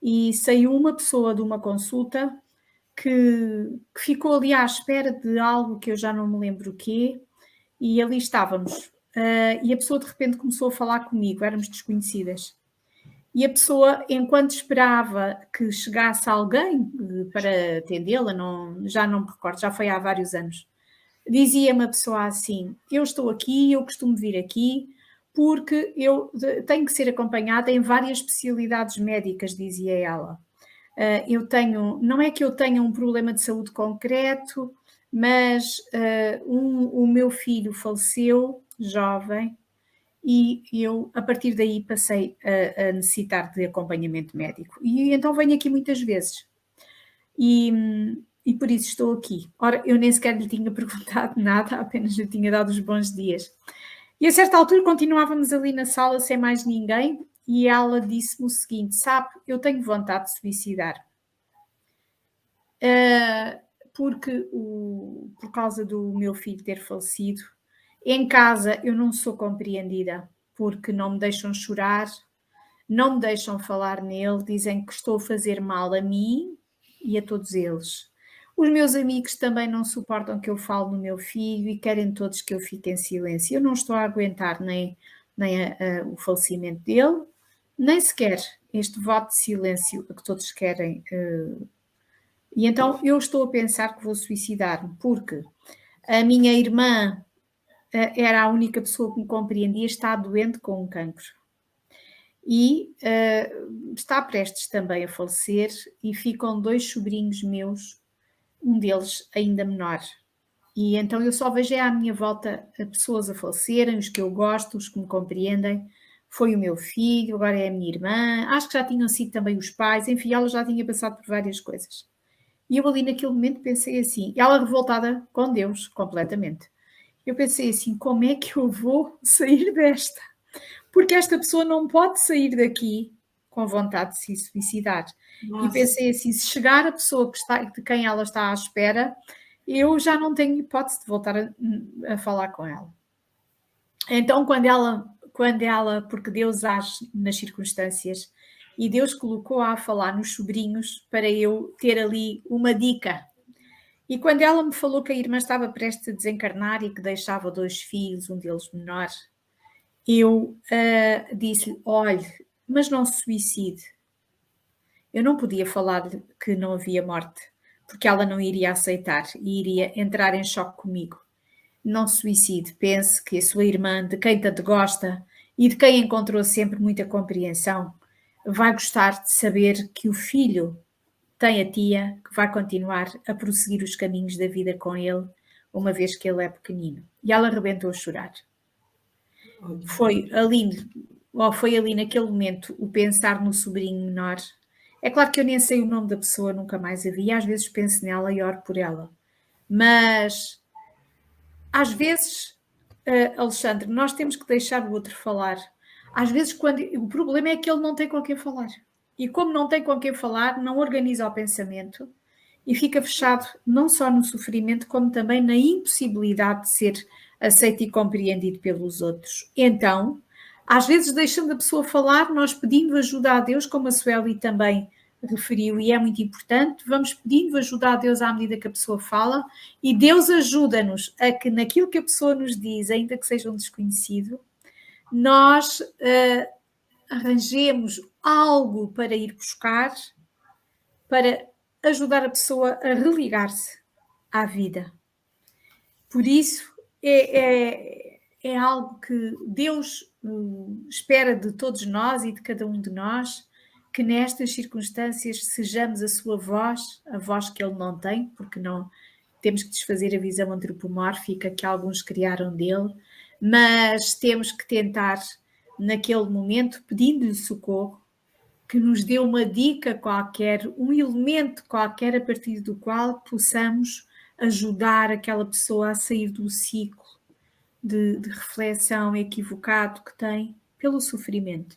e saiu uma pessoa de uma consulta que ficou ali à espera de algo que eu já não me lembro o quê, e ali estávamos. E a pessoa de repente começou a falar comigo, éramos desconhecidas. E a pessoa, enquanto esperava que chegasse alguém para atendê-la, já não me recordo, já foi há vários anos, dizia-me a pessoa assim, eu estou aqui, eu costumo vir aqui, porque eu tenho que ser acompanhada em várias especialidades médicas, dizia ela. Não é que eu tenha um problema de saúde concreto, mas o meu filho faleceu, jovem, e eu, a partir daí, passei a necessitar de acompanhamento médico. E então venho aqui muitas vezes. E por isso estou aqui. Ora, eu nem sequer lhe tinha perguntado nada, apenas lhe tinha dado os bons dias. E a certa altura continuávamos ali na sala sem mais ninguém e ela disse-me o seguinte, sabe, eu tenho vontade de suicidar. Porque por causa do meu filho ter falecido, em casa eu não sou compreendida, porque não me deixam chorar, não me deixam falar nele, dizem que estou a fazer mal a mim e a todos eles. Os meus amigos também não suportam que eu fale no meu filho e querem todos que eu fique em silêncio. Eu não estou a aguentar nem o falecimento dele, nem sequer este voto de silêncio a que todos querem. E então eu estou a pensar que vou suicidar-me, porque a minha irmã era a única pessoa que me compreendia, está doente com um cancro. E está prestes também a falecer e ficam 2 sobrinhos meus, um deles ainda menor. E então eu só vejo à minha volta pessoas a falecerem, os que eu gosto, os que me compreendem. Foi o meu filho, agora é a minha irmã, acho que já tinham sido também os pais, enfim, ela já tinha passado por várias coisas. E eu ali naquele momento pensei assim, ela revoltada com Deus, completamente. Eu pensei assim, como é que eu vou sair desta? Porque esta pessoa não pode sair daqui com vontade de se suicidar. Nossa. E pensei assim, se chegar a pessoa de quem ela está à espera, eu já não tenho hipótese de voltar a falar com ela. Então, quando ela, porque Deus age nas circunstâncias, e Deus colocou-a a falar nos sobrinhos para eu ter ali uma dica. E quando ela me falou que a irmã estava prestes a desencarnar e que deixava 2 filhos, um deles menor, eu disse-lhe, olhe, mas não se suicide. Eu não podia falar-lhe que não havia morte, porque ela não iria aceitar e iria entrar em choque comigo. Não se suicide, pense que a sua irmã, de quem tanto gosta e de quem encontrou sempre muita compreensão, vai gostar de saber que o filho tem a tia que vai continuar a prosseguir os caminhos da vida com ele, uma vez que ele é pequenino. E ela arrebentou a chorar. Foi ali naquele momento o pensar no sobrinho menor. É claro que eu nem sei o nome da pessoa, nunca mais a vi, às vezes penso nela e oro por ela. Mas, às vezes, Alexandre, nós temos que deixar o outro falar. Às vezes, o problema é que ele não tem com quem falar. E como não tem com quem falar, não organiza o pensamento e fica fechado não só no sofrimento, como também na impossibilidade de ser aceito e compreendido pelos outros. Então, às vezes, deixando a pessoa falar, nós pedindo ajuda a Deus, como a Sueli também referiu, e é muito importante, vamos pedindo ajuda a Deus à medida que a pessoa fala, e Deus ajuda-nos a que naquilo que a pessoa nos diz, ainda que seja um desconhecido, nós arranjemos algo para ir buscar, para ajudar a pessoa a religar-se à vida. Por isso, é algo que Deus espera de todos nós e de cada um de nós, que nestas circunstâncias sejamos a sua voz, a voz que Ele não tem, porque não temos que desfazer a visão antropomórfica que alguns criaram dele, mas temos que tentar, naquele momento, pedindo-lhe socorro, que nos dê uma dica qualquer, um elemento qualquer a partir do qual possamos ajudar aquela pessoa a sair do ciclo de reflexão equivocado que tem pelo sofrimento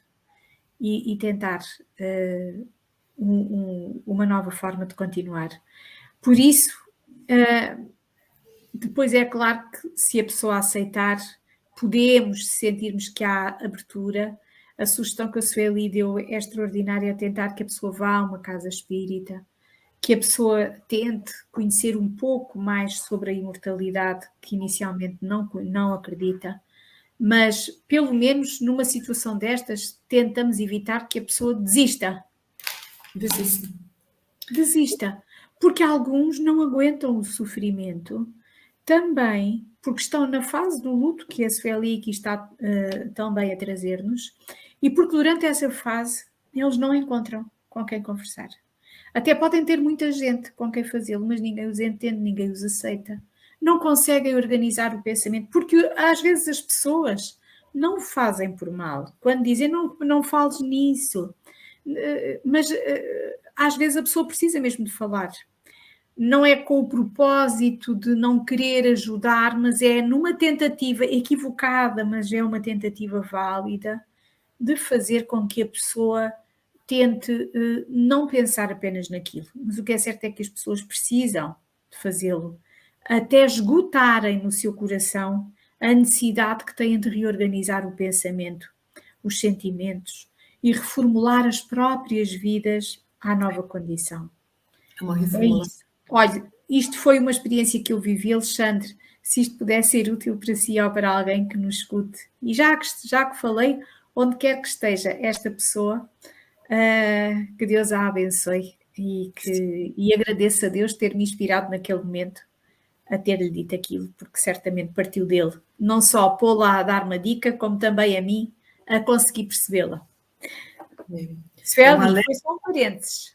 e tentar uma nova forma de continuar. Por isso, depois é claro que se a pessoa aceitar, podemos sentirmos que há abertura. A sugestão que a Sueli deu é extraordinária, tentar que a pessoa vá a uma casa espírita, que a pessoa tente conhecer um pouco mais sobre a imortalidade, que inicialmente não acredita, mas pelo menos numa situação destas tentamos evitar que a pessoa desista. Desista, porque alguns não aguentam o sofrimento, também porque estão na fase do luto que a Sueli aqui está também a trazer-nos, e porque durante essa fase eles não encontram com quem conversar. Até podem ter muita gente com quem fazê-lo, mas ninguém os entende, ninguém os aceita. Não conseguem organizar o pensamento, porque às vezes as pessoas não o fazem por mal. Quando dizem não fales nisso, mas às vezes a pessoa precisa mesmo de falar. Não é com o propósito de não querer ajudar, mas é numa tentativa equivocada, mas é uma tentativa válida, de fazer com que a pessoa tente não pensar apenas naquilo. Mas o que é certo é que as pessoas precisam de fazê-lo, até esgotarem no seu coração a necessidade que têm de reorganizar o pensamento, os sentimentos e reformular as próprias vidas à nova condição. É isso. Olha, isto foi uma experiência que eu vivi, Alexandre. Se isto pudesse ser útil para si ou para alguém que nos escute, e já que falei, onde quer que esteja esta pessoa, que Deus a abençoe e agradeço a Deus ter-me inspirado naquele momento a ter-lhe dito aquilo, porque certamente partiu dele, não só pô-la a dar uma dica, como também a mim a conseguir percebê-la. Sueli, foi só um parênteses.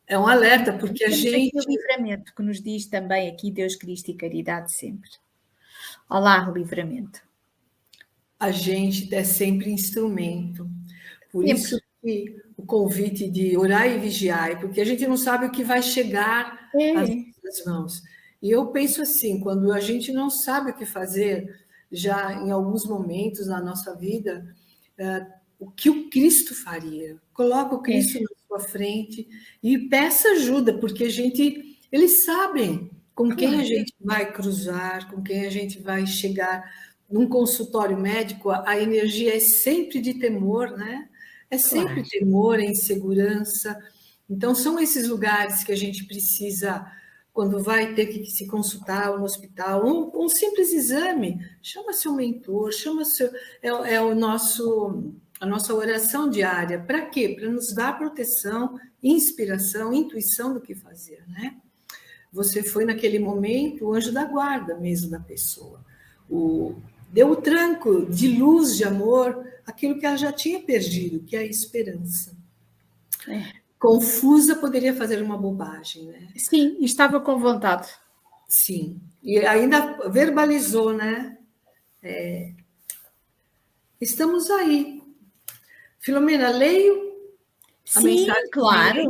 É um alerta, porque a gente... o livramento que nos diz também aqui Deus, Cristo e Caridade sempre. Olá, livramento. A gente é sempre instrumento. Por isso que o convite de orar e vigiar, porque a gente não sabe o que vai chegar às nossas mãos. E eu penso assim, quando a gente não sabe o que fazer, já em alguns momentos na nossa vida, o que o Cristo faria? Coloca o Cristo na sua frente e peça ajuda, porque eles sabem com quem a gente vai cruzar, com quem a gente vai chegar. Num consultório médico, a energia é sempre de temor, né? É sempre temor, é insegurança. Então, são esses lugares que a gente precisa, quando vai ter que se consultar no hospital, um simples exame, chama seu mentor, a nossa oração diária. Para quê? Para nos dar proteção, inspiração, intuição do que fazer, né? Você foi, naquele momento, o anjo da guarda mesmo da pessoa. Deu o tranco de luz, de amor, aquilo que ela já tinha perdido, que é a esperança. Confusa, poderia fazer uma bobagem, né? Sim, estava com vontade. Sim, e ainda verbalizou, né? Estamos aí. Filomena, leio a mensagem?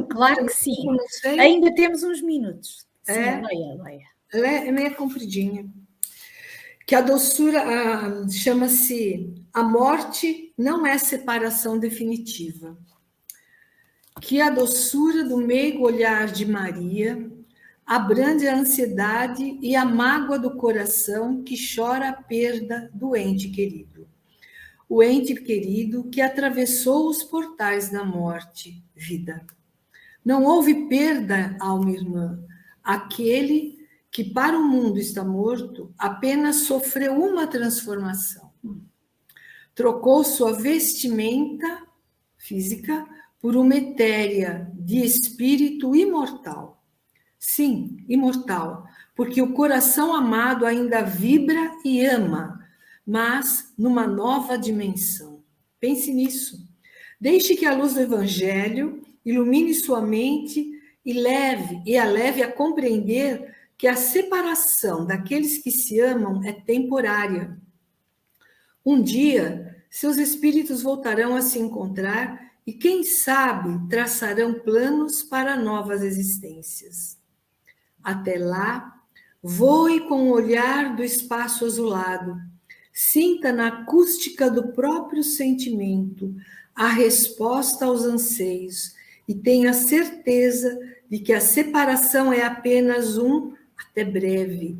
Claro que sim. Ainda temos uns minutos. Sim, leia. Ela é meio compridinha. Que a doçura chama-se A Morte Não é Separação Definitiva. Que a doçura do meigo olhar de Maria abrande a ansiedade e a mágoa do coração que chora a perda do ente querido. O ente querido que atravessou os portais da morte, vida. Não houve perda, alma irmã, aquele que para o mundo está morto, apenas sofreu uma transformação. trocou sua vestimenta física por uma etérea de espírito imortal. Sim, imortal, porque o coração amado ainda vibra e ama, mas numa nova dimensão. Pense nisso. Deixe que a luz do Evangelho ilumine sua mente e a leve a compreender que a separação daqueles que se amam é temporária. Um dia, seus espíritos voltarão a se encontrar e, quem sabe, traçarão planos para novas existências. Até lá, voe com o olhar do espaço azulado, sinta na acústica do próprio sentimento a resposta aos anseios e tenha certeza de que a separação é apenas um até breve,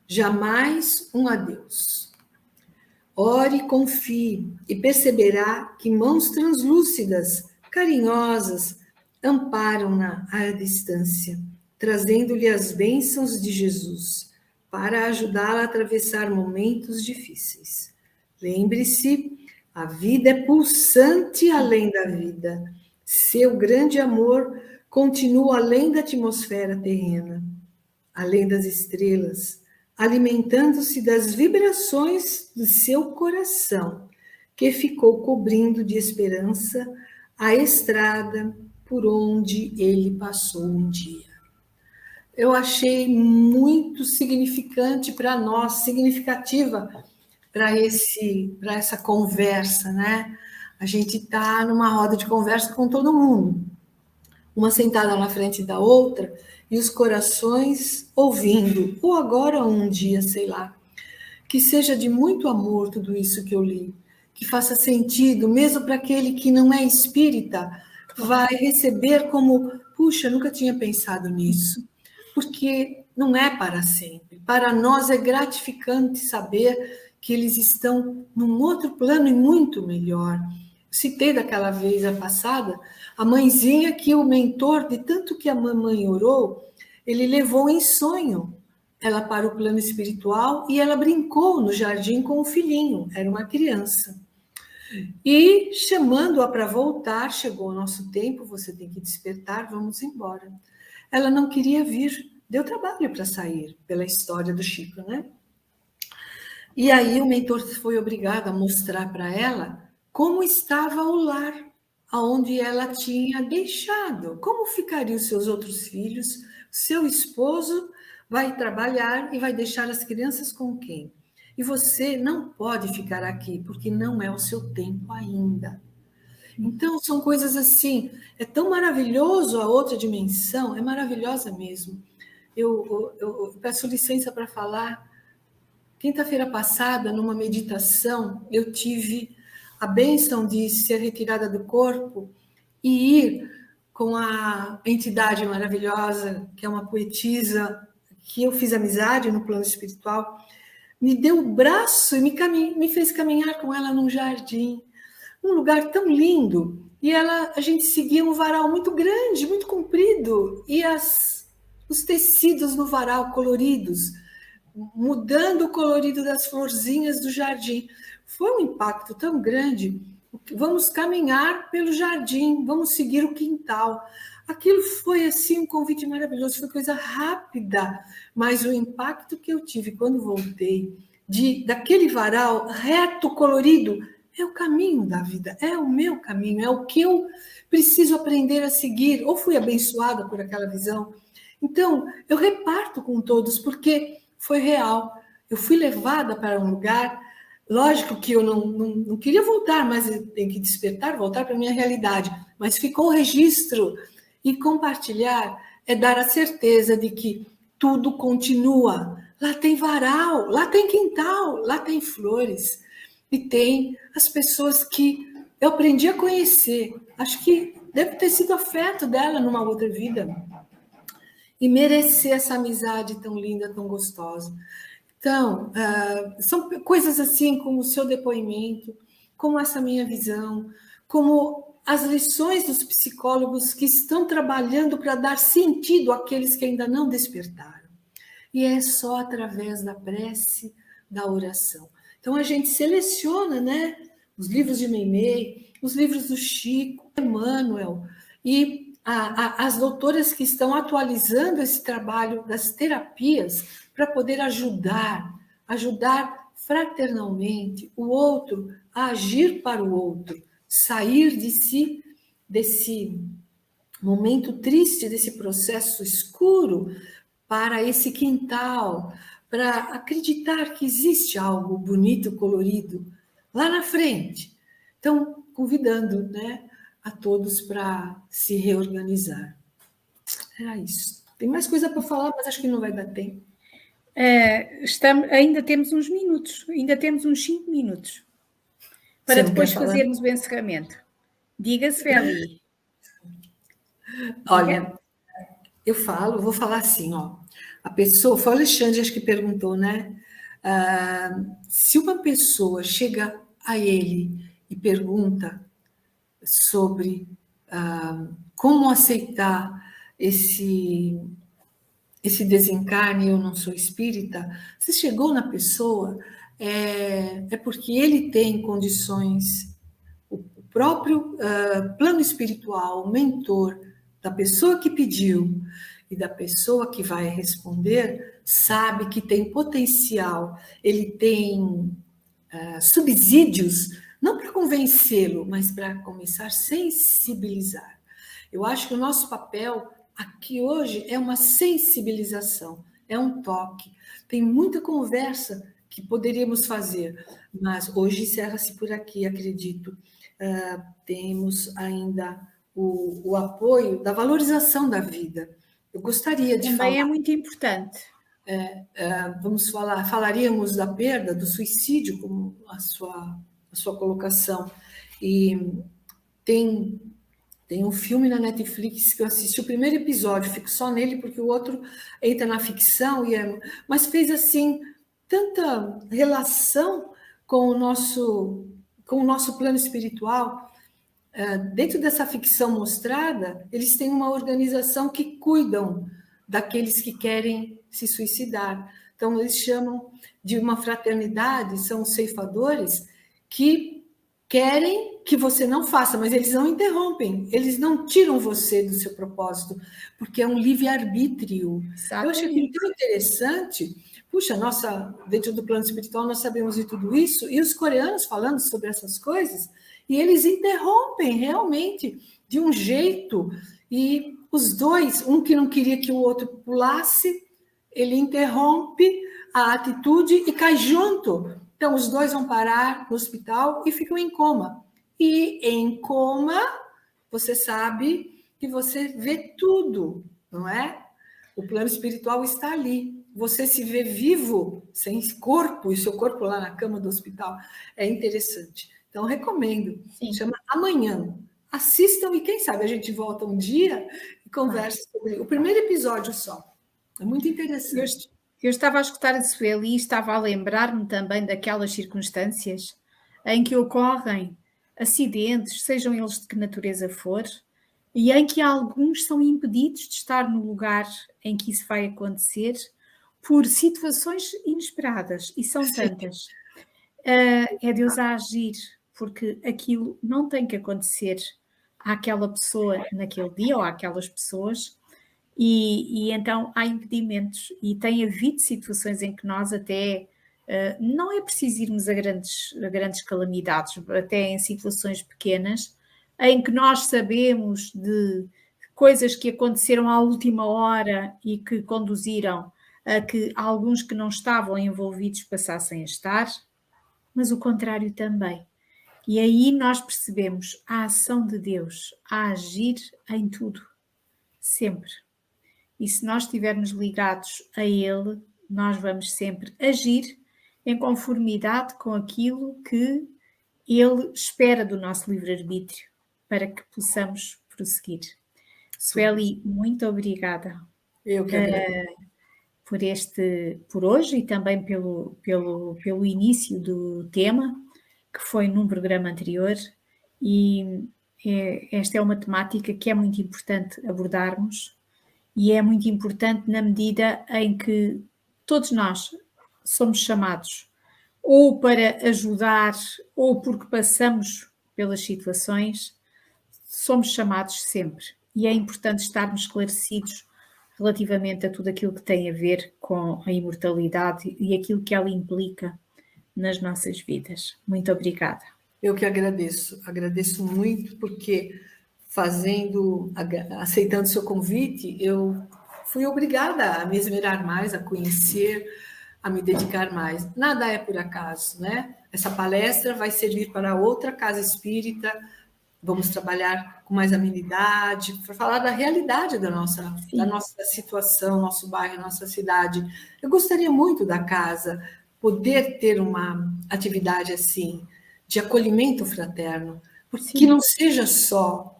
jamais um adeus. Ore, confie e perceberá que mãos translúcidas, carinhosas, amparam-na à distância, trazendo-lhe as bênçãos de Jesus, para ajudá-la a atravessar momentos difíceis. Lembre-se, a vida é pulsante além da vida. Seu grande amor continua além da atmosfera terrena, além das estrelas, alimentando-se das vibrações do seu coração, que ficou cobrindo de esperança a estrada por onde ele passou um dia. Eu achei muito significante para nós, significativa para essa conversa, né? A gente está numa roda de conversa com todo mundo, uma sentada na frente da outra, e os corações ouvindo, ou agora um dia, sei lá. Que seja de muito amor tudo isso que eu li, que faça sentido, mesmo para aquele que não é espírita, vai receber como, puxa, nunca tinha pensado nisso, porque não é para sempre. Para nós é gratificante saber que eles estão num outro plano e muito melhor. Citei daquela vez a passada, a mãezinha que o mentor, de tanto que a mamãe orou, ele levou em sonho ela para o plano espiritual e ela brincou no jardim com o filhinho, era uma criança. E chamando-a para voltar, chegou o nosso tempo, você tem que despertar, vamos embora. Ela não queria vir, deu trabalho para sair, pela história do Chico, né? E aí o mentor foi obrigado a mostrar para ela como estava o lar, aonde ela tinha deixado, como ficariam os seus outros filhos, seu esposo vai trabalhar e vai deixar as crianças com quem? E você não pode ficar aqui, porque não é o seu tempo ainda. Então, são coisas assim, é tão maravilhoso a outra dimensão, é maravilhosa mesmo. Eu peço licença para falar. Quinta-feira passada, numa meditação, eu tive a bênção de ser retirada do corpo e ir com a entidade maravilhosa, que é uma poetisa, que eu fiz amizade no plano espiritual, me deu o braço e me fez caminhar com ela num jardim, um lugar tão lindo. E a gente seguia um varal muito grande, muito comprido, e os tecidos no varal coloridos, mudando o colorido das florzinhas do jardim. Foi um impacto tão grande. Vamos caminhar pelo jardim, vamos seguir o quintal. Aquilo foi assim um convite maravilhoso, foi coisa rápida, mas o impacto que eu tive quando voltei daquele varal reto, colorido, é o caminho da vida, é o meu caminho, é o que eu preciso aprender a seguir. Ou fui abençoada por aquela visão. Então, eu reparto com todos, porque foi real. Eu fui levada para um lugar, lógico que eu não queria voltar, mas eu tenho que despertar, voltar para a minha realidade. Mas ficou o registro. E compartilhar é dar a certeza de que tudo continua. Lá tem varal, lá tem quintal, lá tem flores. E tem as pessoas que eu aprendi a conhecer. Acho que deve ter sido afeto dela numa outra vida. E merecer essa amizade tão linda, tão gostosa. Então, são coisas assim como o seu depoimento, como essa minha visão, como as lições dos psicólogos que estão trabalhando para dar sentido àqueles que ainda não despertaram. E é só através da prece, da oração. Então, a gente seleciona, né, os livros de Meimei, os livros do Chico, Emmanuel, e as doutoras que estão atualizando esse trabalho das terapias para poder ajudar fraternalmente o outro a agir para o outro, sair de si, desse momento triste, desse processo escuro, para esse quintal, para acreditar que existe algo bonito, colorido, lá na frente. Então, convidando, né, a todos para se reorganizar. Era isso. Tem mais coisa para falar, mas acho que não vai dar tempo. Ainda temos uns minutos, ainda temos uns 5 minutos para depois fazermos o encerramento. Diga-se, Feli. Olha, vou falar assim, ó. A pessoa, foi o Alexandre, acho que perguntou, né? Se uma pessoa chega a ele e pergunta sobre como aceitar esse desencarne, eu não sou espírita, se chegou na pessoa, é porque ele tem condições, o próprio plano espiritual, o mentor da pessoa que pediu e da pessoa que vai responder, sabe que tem potencial, ele tem subsídios, não para convencê-lo, mas para começar a sensibilizar. Eu acho que o nosso papel aqui hoje é uma sensibilização, é um toque. Tem muita conversa que poderíamos fazer, mas hoje encerra-se por aqui, acredito. Temos ainda o apoio da valorização da vida. Eu gostaria de falar... Também é muito importante. Falaríamos da perda, do suicídio, como a sua colocação. E tem um filme na Netflix que eu assisti o primeiro episódio, fico só nele porque o outro entra na ficção, mas fez assim tanta relação com o nosso plano espiritual. Dentro dessa ficção mostrada, eles têm uma organização que cuidam daqueles que querem se suicidar. Então, eles chamam de uma fraternidade, são ceifadores que querem que você não faça, mas eles não interrompem, eles não tiram você do seu propósito, porque é um livre-arbítrio. Eu achei muito interessante. Puxa, dentro do plano espiritual nós sabemos de tudo isso, e os coreanos falando sobre essas coisas, e eles interrompem realmente de um jeito, e os dois, um que não queria que o outro pulasse, ele interrompe a atitude e cai junto. Então, os dois vão parar no hospital e ficam em coma. E em coma, você sabe que você vê tudo, não é? O plano espiritual está ali. Você se vê vivo, sem corpo, e seu corpo lá na cama do hospital. É interessante. Então, recomendo. Sim. Chama Amanhã. Assistam e quem sabe a gente volta um dia e conversa sobre o primeiro episódio só. É muito interessante. Eu estava a escutar a Sueli e estava a lembrar-me também daquelas circunstâncias em que ocorrem acidentes, sejam eles de que natureza for, e em que alguns são impedidos de estar no lugar em que isso vai acontecer por situações inesperadas, e são tantas. É Deus a agir, porque aquilo não tem que acontecer àquela pessoa naquele dia ou àquelas pessoas, e então há impedimentos, e tem havido situações em que nós até não é preciso irmos a grandes calamidades, até em situações pequenas, em que nós sabemos de coisas que aconteceram à última hora e que conduziram a que alguns que não estavam envolvidos passassem a estar, mas o contrário também. E aí nós percebemos a ação de Deus a agir em tudo, sempre. E se nós estivermos ligados a Ele, nós vamos sempre agir em conformidade com aquilo que Ele espera do nosso livre-arbítrio, para que possamos prosseguir. Sueli, muito obrigada. Eu que agradeço. Por hoje e também pelo início do tema, que foi num programa anterior, e esta é uma temática que é muito importante abordarmos, e é muito importante na medida em que todos nós somos chamados ou para ajudar, ou porque passamos pelas situações, somos chamados sempre. E é importante estarmos esclarecidos relativamente a tudo aquilo que tem a ver com a imortalidade e aquilo que ela implica nas nossas vidas. Muito obrigada. Eu que agradeço muito, porque aceitando seu convite, eu fui obrigada a me esmerar mais, a conhecer, a me dedicar mais. Nada é por acaso, né? Essa palestra vai servir para outra casa espírita, vamos trabalhar com mais amenidade, para falar da realidade da nossa situação, nosso bairro, nossa cidade. Eu gostaria muito da casa poder ter uma atividade assim, de acolhimento fraterno, que não seja só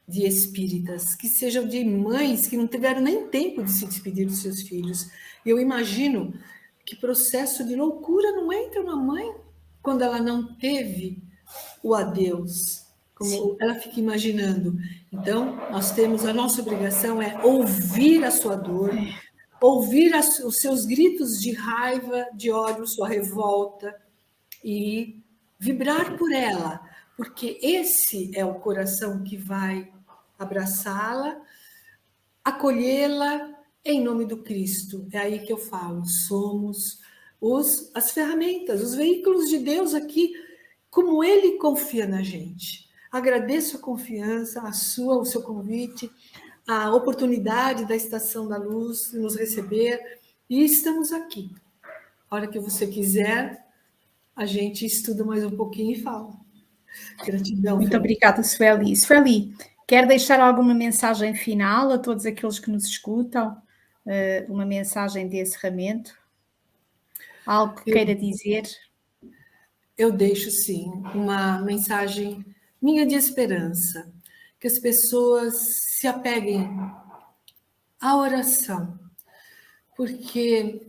de espíritas, que sejam de mães que não tiveram nem tempo de se despedir dos seus filhos. Eu imagino que processo de loucura não entra na mãe quando ela não teve o adeus, como ela fica imaginando. Então, a nossa obrigação é ouvir a sua dor, ouvir os seus gritos de raiva, de ódio, sua revolta, e vibrar por ela, porque esse é o coração que vai abraçá-la, acolhê-la em nome do Cristo. É aí que eu falo, somos as ferramentas, os veículos de Deus aqui, como Ele confia na gente. Agradeço a confiança, o seu convite, a oportunidade da Estação da Luz de nos receber, e estamos aqui. A hora que você quiser, a gente estuda mais um pouquinho e fala. Gratidão. Muito obrigada, Sueli. Sueli, quer deixar alguma mensagem final a todos aqueles que nos escutam? Uma mensagem de encerramento? Algo que queira dizer? Eu deixo, sim, uma mensagem minha de esperança, que as pessoas se apeguem à oração, porque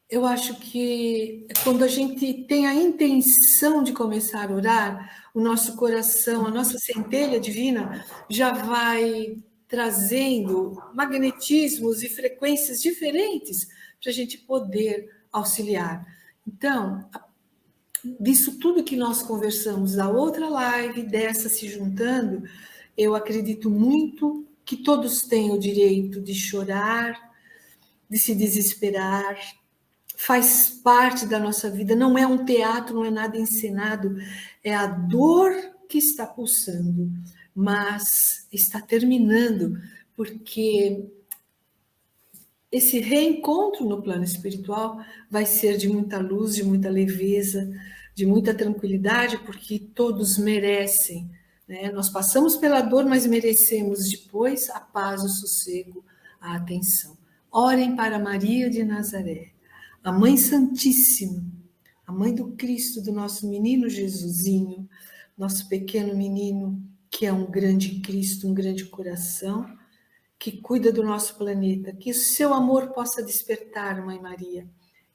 eu acho que quando a gente tem a intenção de começar a orar, o nosso coração, a nossa centelha divina já vai trazendo magnetismos e frequências diferentes para a gente poder auxiliar. Então, disso tudo que nós conversamos da outra live, dessa se juntando, eu acredito muito que todos têm o direito de chorar, de se desesperar, faz parte da nossa vida, não é um teatro, não é nada encenado, é a dor que está pulsando, mas está terminando, porque esse reencontro no plano espiritual vai ser de muita luz, de muita leveza, de muita tranquilidade, porque todos merecem, né? Nós passamos pela dor, mas merecemos depois a paz, o sossego, a atenção. Orem para Maria de Nazaré, a Mãe Santíssima, a Mãe do Cristo, do nosso menino Jesusinho, nosso pequeno menino, que é um grande Cristo, um grande coração, que cuida do nosso planeta, que o seu amor possa despertar, Mãe Maria,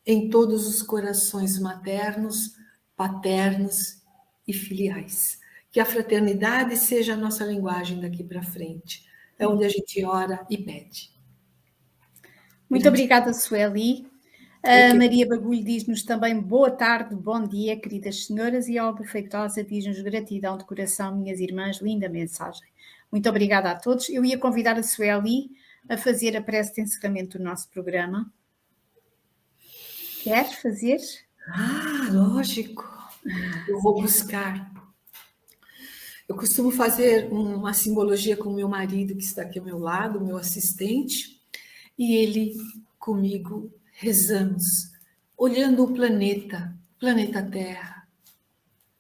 em todos os corações maternos, paternos e filiais. Que a fraternidade seja a nossa linguagem daqui para frente. É onde a gente ora e pede. Muito obrigada, Sueli. A Maria Bagulho diz-nos também boa tarde, bom dia, queridas senhoras, e a Olga Feitosa diz-nos gratidão de coração, minhas irmãs, linda mensagem. Muito obrigada a todos. Eu ia convidar a Sueli a fazer a prece de encerramento do nosso programa. Quer fazer? Lógico. Eu vou buscar. Eu costumo fazer uma simbologia com o meu marido, que está aqui ao meu lado, meu assistente, e ele comigo rezamos, olhando o planeta Terra,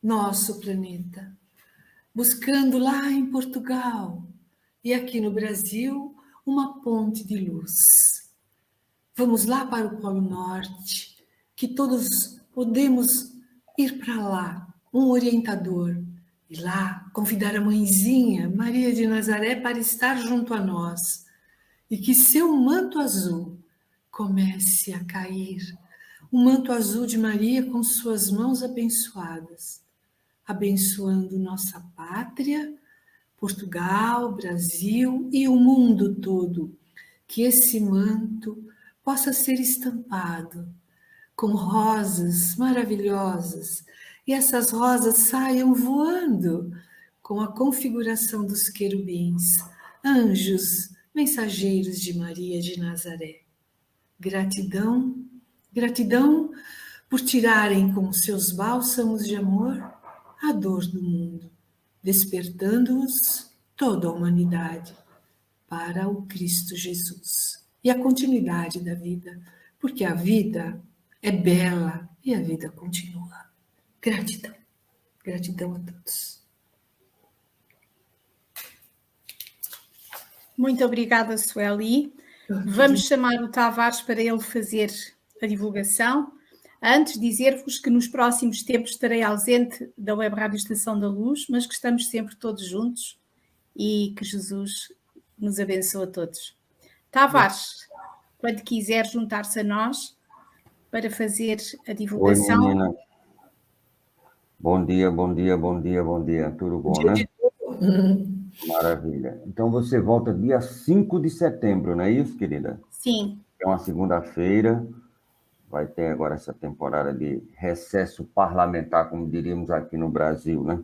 nosso planeta, buscando lá em Portugal e aqui no Brasil uma ponte de luz. Vamos lá para o Polo Norte, que todos podemos ir para lá, um orientador, e lá convidar a mãezinha Maria de Nazaré para estar junto a nós, e que seu manto azul comece a cair, o manto azul de Maria com suas mãos abençoadas, abençoando nossa pátria, Portugal, Brasil e o mundo todo, que esse manto possa ser estampado com rosas maravilhosas, e essas rosas saiam voando com a configuração dos querubins, anjos, mensageiros de Maria de Nazaré. Gratidão, gratidão por tirarem com seus bálsamos de amor a dor do mundo, despertando-os toda a humanidade para o Cristo Jesus e a continuidade da vida, porque a vida é bela e a vida continua. Gratidão, gratidão a todos. Muito obrigada, Sueli. Vamos chamar o Tavares para ele fazer a divulgação. Antes, dizer-vos que nos próximos tempos estarei ausente da Web Rádio Estação da Luz, mas que estamos sempre todos juntos e que Jesus nos abençoe a todos. Tavares, quando quiser juntar-se a nós para fazer a divulgação. Oi, menina. Bom dia, bom dia, bom dia, bom dia. Tudo bom, né? Maravilha. Então você volta dia 5 de setembro, não é isso, querida? Sim. É uma segunda-feira. Vai ter agora essa temporada de recesso parlamentar, como diríamos aqui no Brasil, né?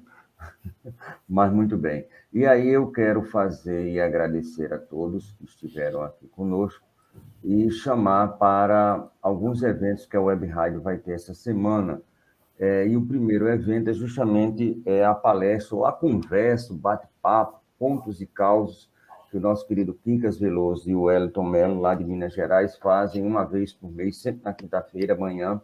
Mas muito bem. E aí eu quero fazer e agradecer a todos que estiveram aqui conosco e chamar para alguns eventos que a Web Rádio vai ter essa semana. E o primeiro evento é justamente a palestra, ou a conversa, o bate-papo, pontos e causos, que o nosso querido Quincas Veloso e o Wellington Mello, lá de Minas Gerais, fazem uma vez por mês, sempre na quinta-feira, amanhã,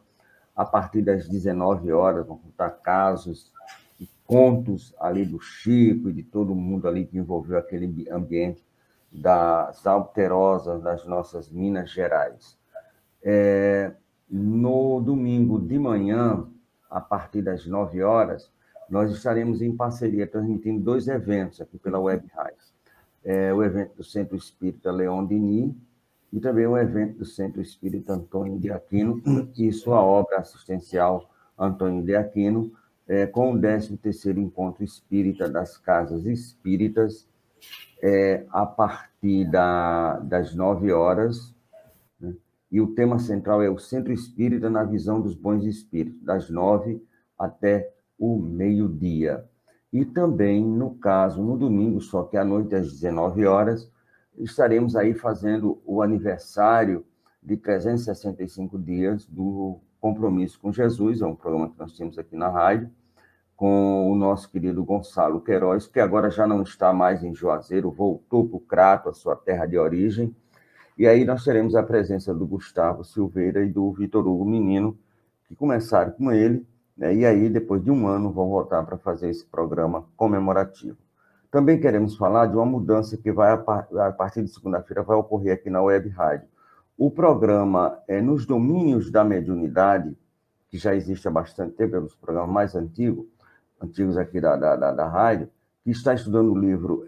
a partir das 19 horas, vão contar casos e contos ali do Chico e de todo mundo ali que envolveu aquele ambiente das alterosas das nossas Minas Gerais. No domingo de manhã, a partir das 9 horas, nós estaremos em parceria, transmitindo 2 eventos aqui pela Web Rádio. O evento do Centro Espírita Leon Denis e também o evento do Centro Espírita Antônio de Aquino e sua obra assistencial Antônio de Aquino, com o 13º Encontro Espírita das Casas Espíritas, a partir das 9 horas, né? E o tema central é o Centro Espírita na visão dos bons espíritos, das 9 até o meio-dia. E também, no caso, no domingo, só que à noite, às 19 horas, estaremos aí fazendo o aniversário de 365 dias do Compromisso com Jesus, é um programa que nós temos aqui na rádio, com o nosso querido Gonçalo Queiroz, que agora já não está mais em Juazeiro, voltou para o Crato, a sua terra de origem, e aí nós teremos a presença do Gustavo Silveira e do Vitor Hugo Menino, que começaram com ele, e aí, depois de um ano, vão voltar para fazer esse programa comemorativo. Também queremos falar de uma mudança que vai, a partir de segunda-feira, vai ocorrer aqui na Web Rádio. O programa nos domínios da mediunidade, que já existe há bastante tempo, é um dos programas mais antigos aqui da rádio, que está estudando o livro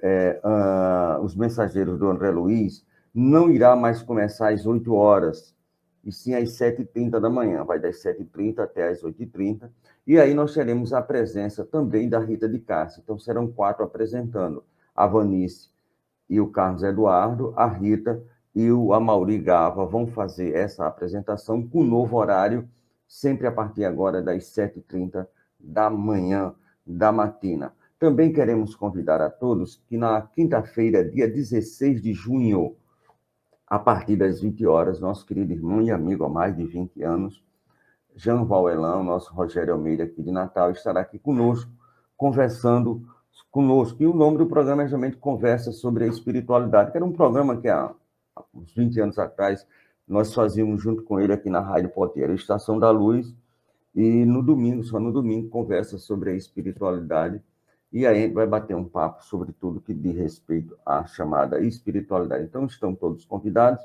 Os Mensageiros do André Luiz, não irá mais começar às 8 horas, e sim às 7h30 da manhã, vai das 7h30 até às 8h30, e aí nós teremos a presença também da Rita de Cássia. Então serão 4 apresentando, a Vanice e o Carlos Eduardo, a Rita e o Amaury Gava vão fazer essa apresentação com o novo horário, sempre a partir agora das 7h30 da manhã, da matina. Também queremos convidar a todos que na quinta-feira, dia 16 de junho, a partir das 20 horas, nosso querido irmão e amigo há mais de 20 anos, Jean Valelão, nosso Rogério Almeida aqui de Natal, estará aqui conosco, conversando conosco. E o nome do programa é justamente Conversa sobre a Espiritualidade, que era um programa que há uns 20 anos atrás nós fazíamos junto com ele aqui na Rádio Poteira, Estação da Luz, e no domingo, só no domingo, conversa sobre a espiritualidade. E aí a gente vai bater um papo sobre tudo que diz respeito à chamada espiritualidade. Então, estão todos convidados.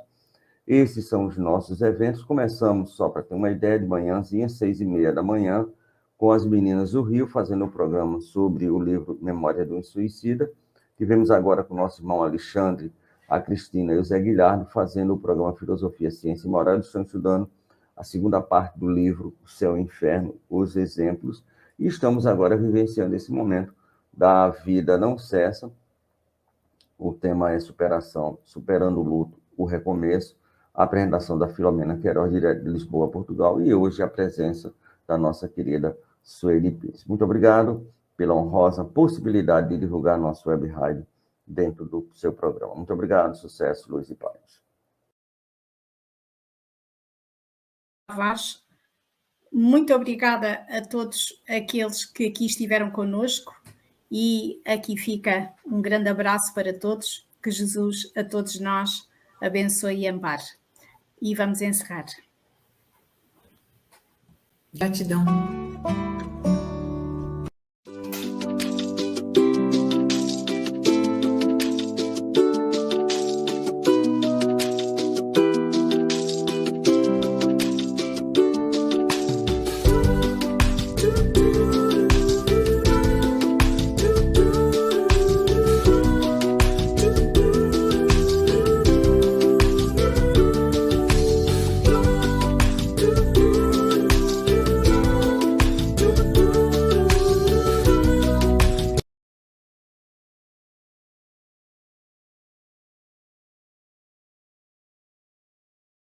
Esses são os nossos eventos. Começamos, só para ter uma ideia, de manhãzinha, 6h30 da manhã, com as meninas do Rio, fazendo um programa sobre o livro Memória do Suicida. Tivemos agora com o nosso irmão Alexandre, a Cristina e o Zé Guilherme, fazendo o programa Filosofia, Ciência e Moral. Eles estão estudando a segunda parte do livro O Céu e o Inferno, Os Exemplos. E estamos agora vivenciando esse momento da Vida Não Cessa. O tema é superação, superando o luto, o recomeço, a apresentação da Filomena Queiroz, direto de Lisboa, Portugal, e hoje a presença da nossa querida Sueli Pires. Muito obrigado pela honrosa possibilidade de divulgar nosso web rádio dentro do seu programa. Muito obrigado, sucesso, luz e paz. Vaz, muito obrigada a todos aqueles que aqui estiveram conosco e aqui fica um grande abraço para todos, que Jesus a todos nós abençoe e ampare. E vamos encerrar. Gratidão.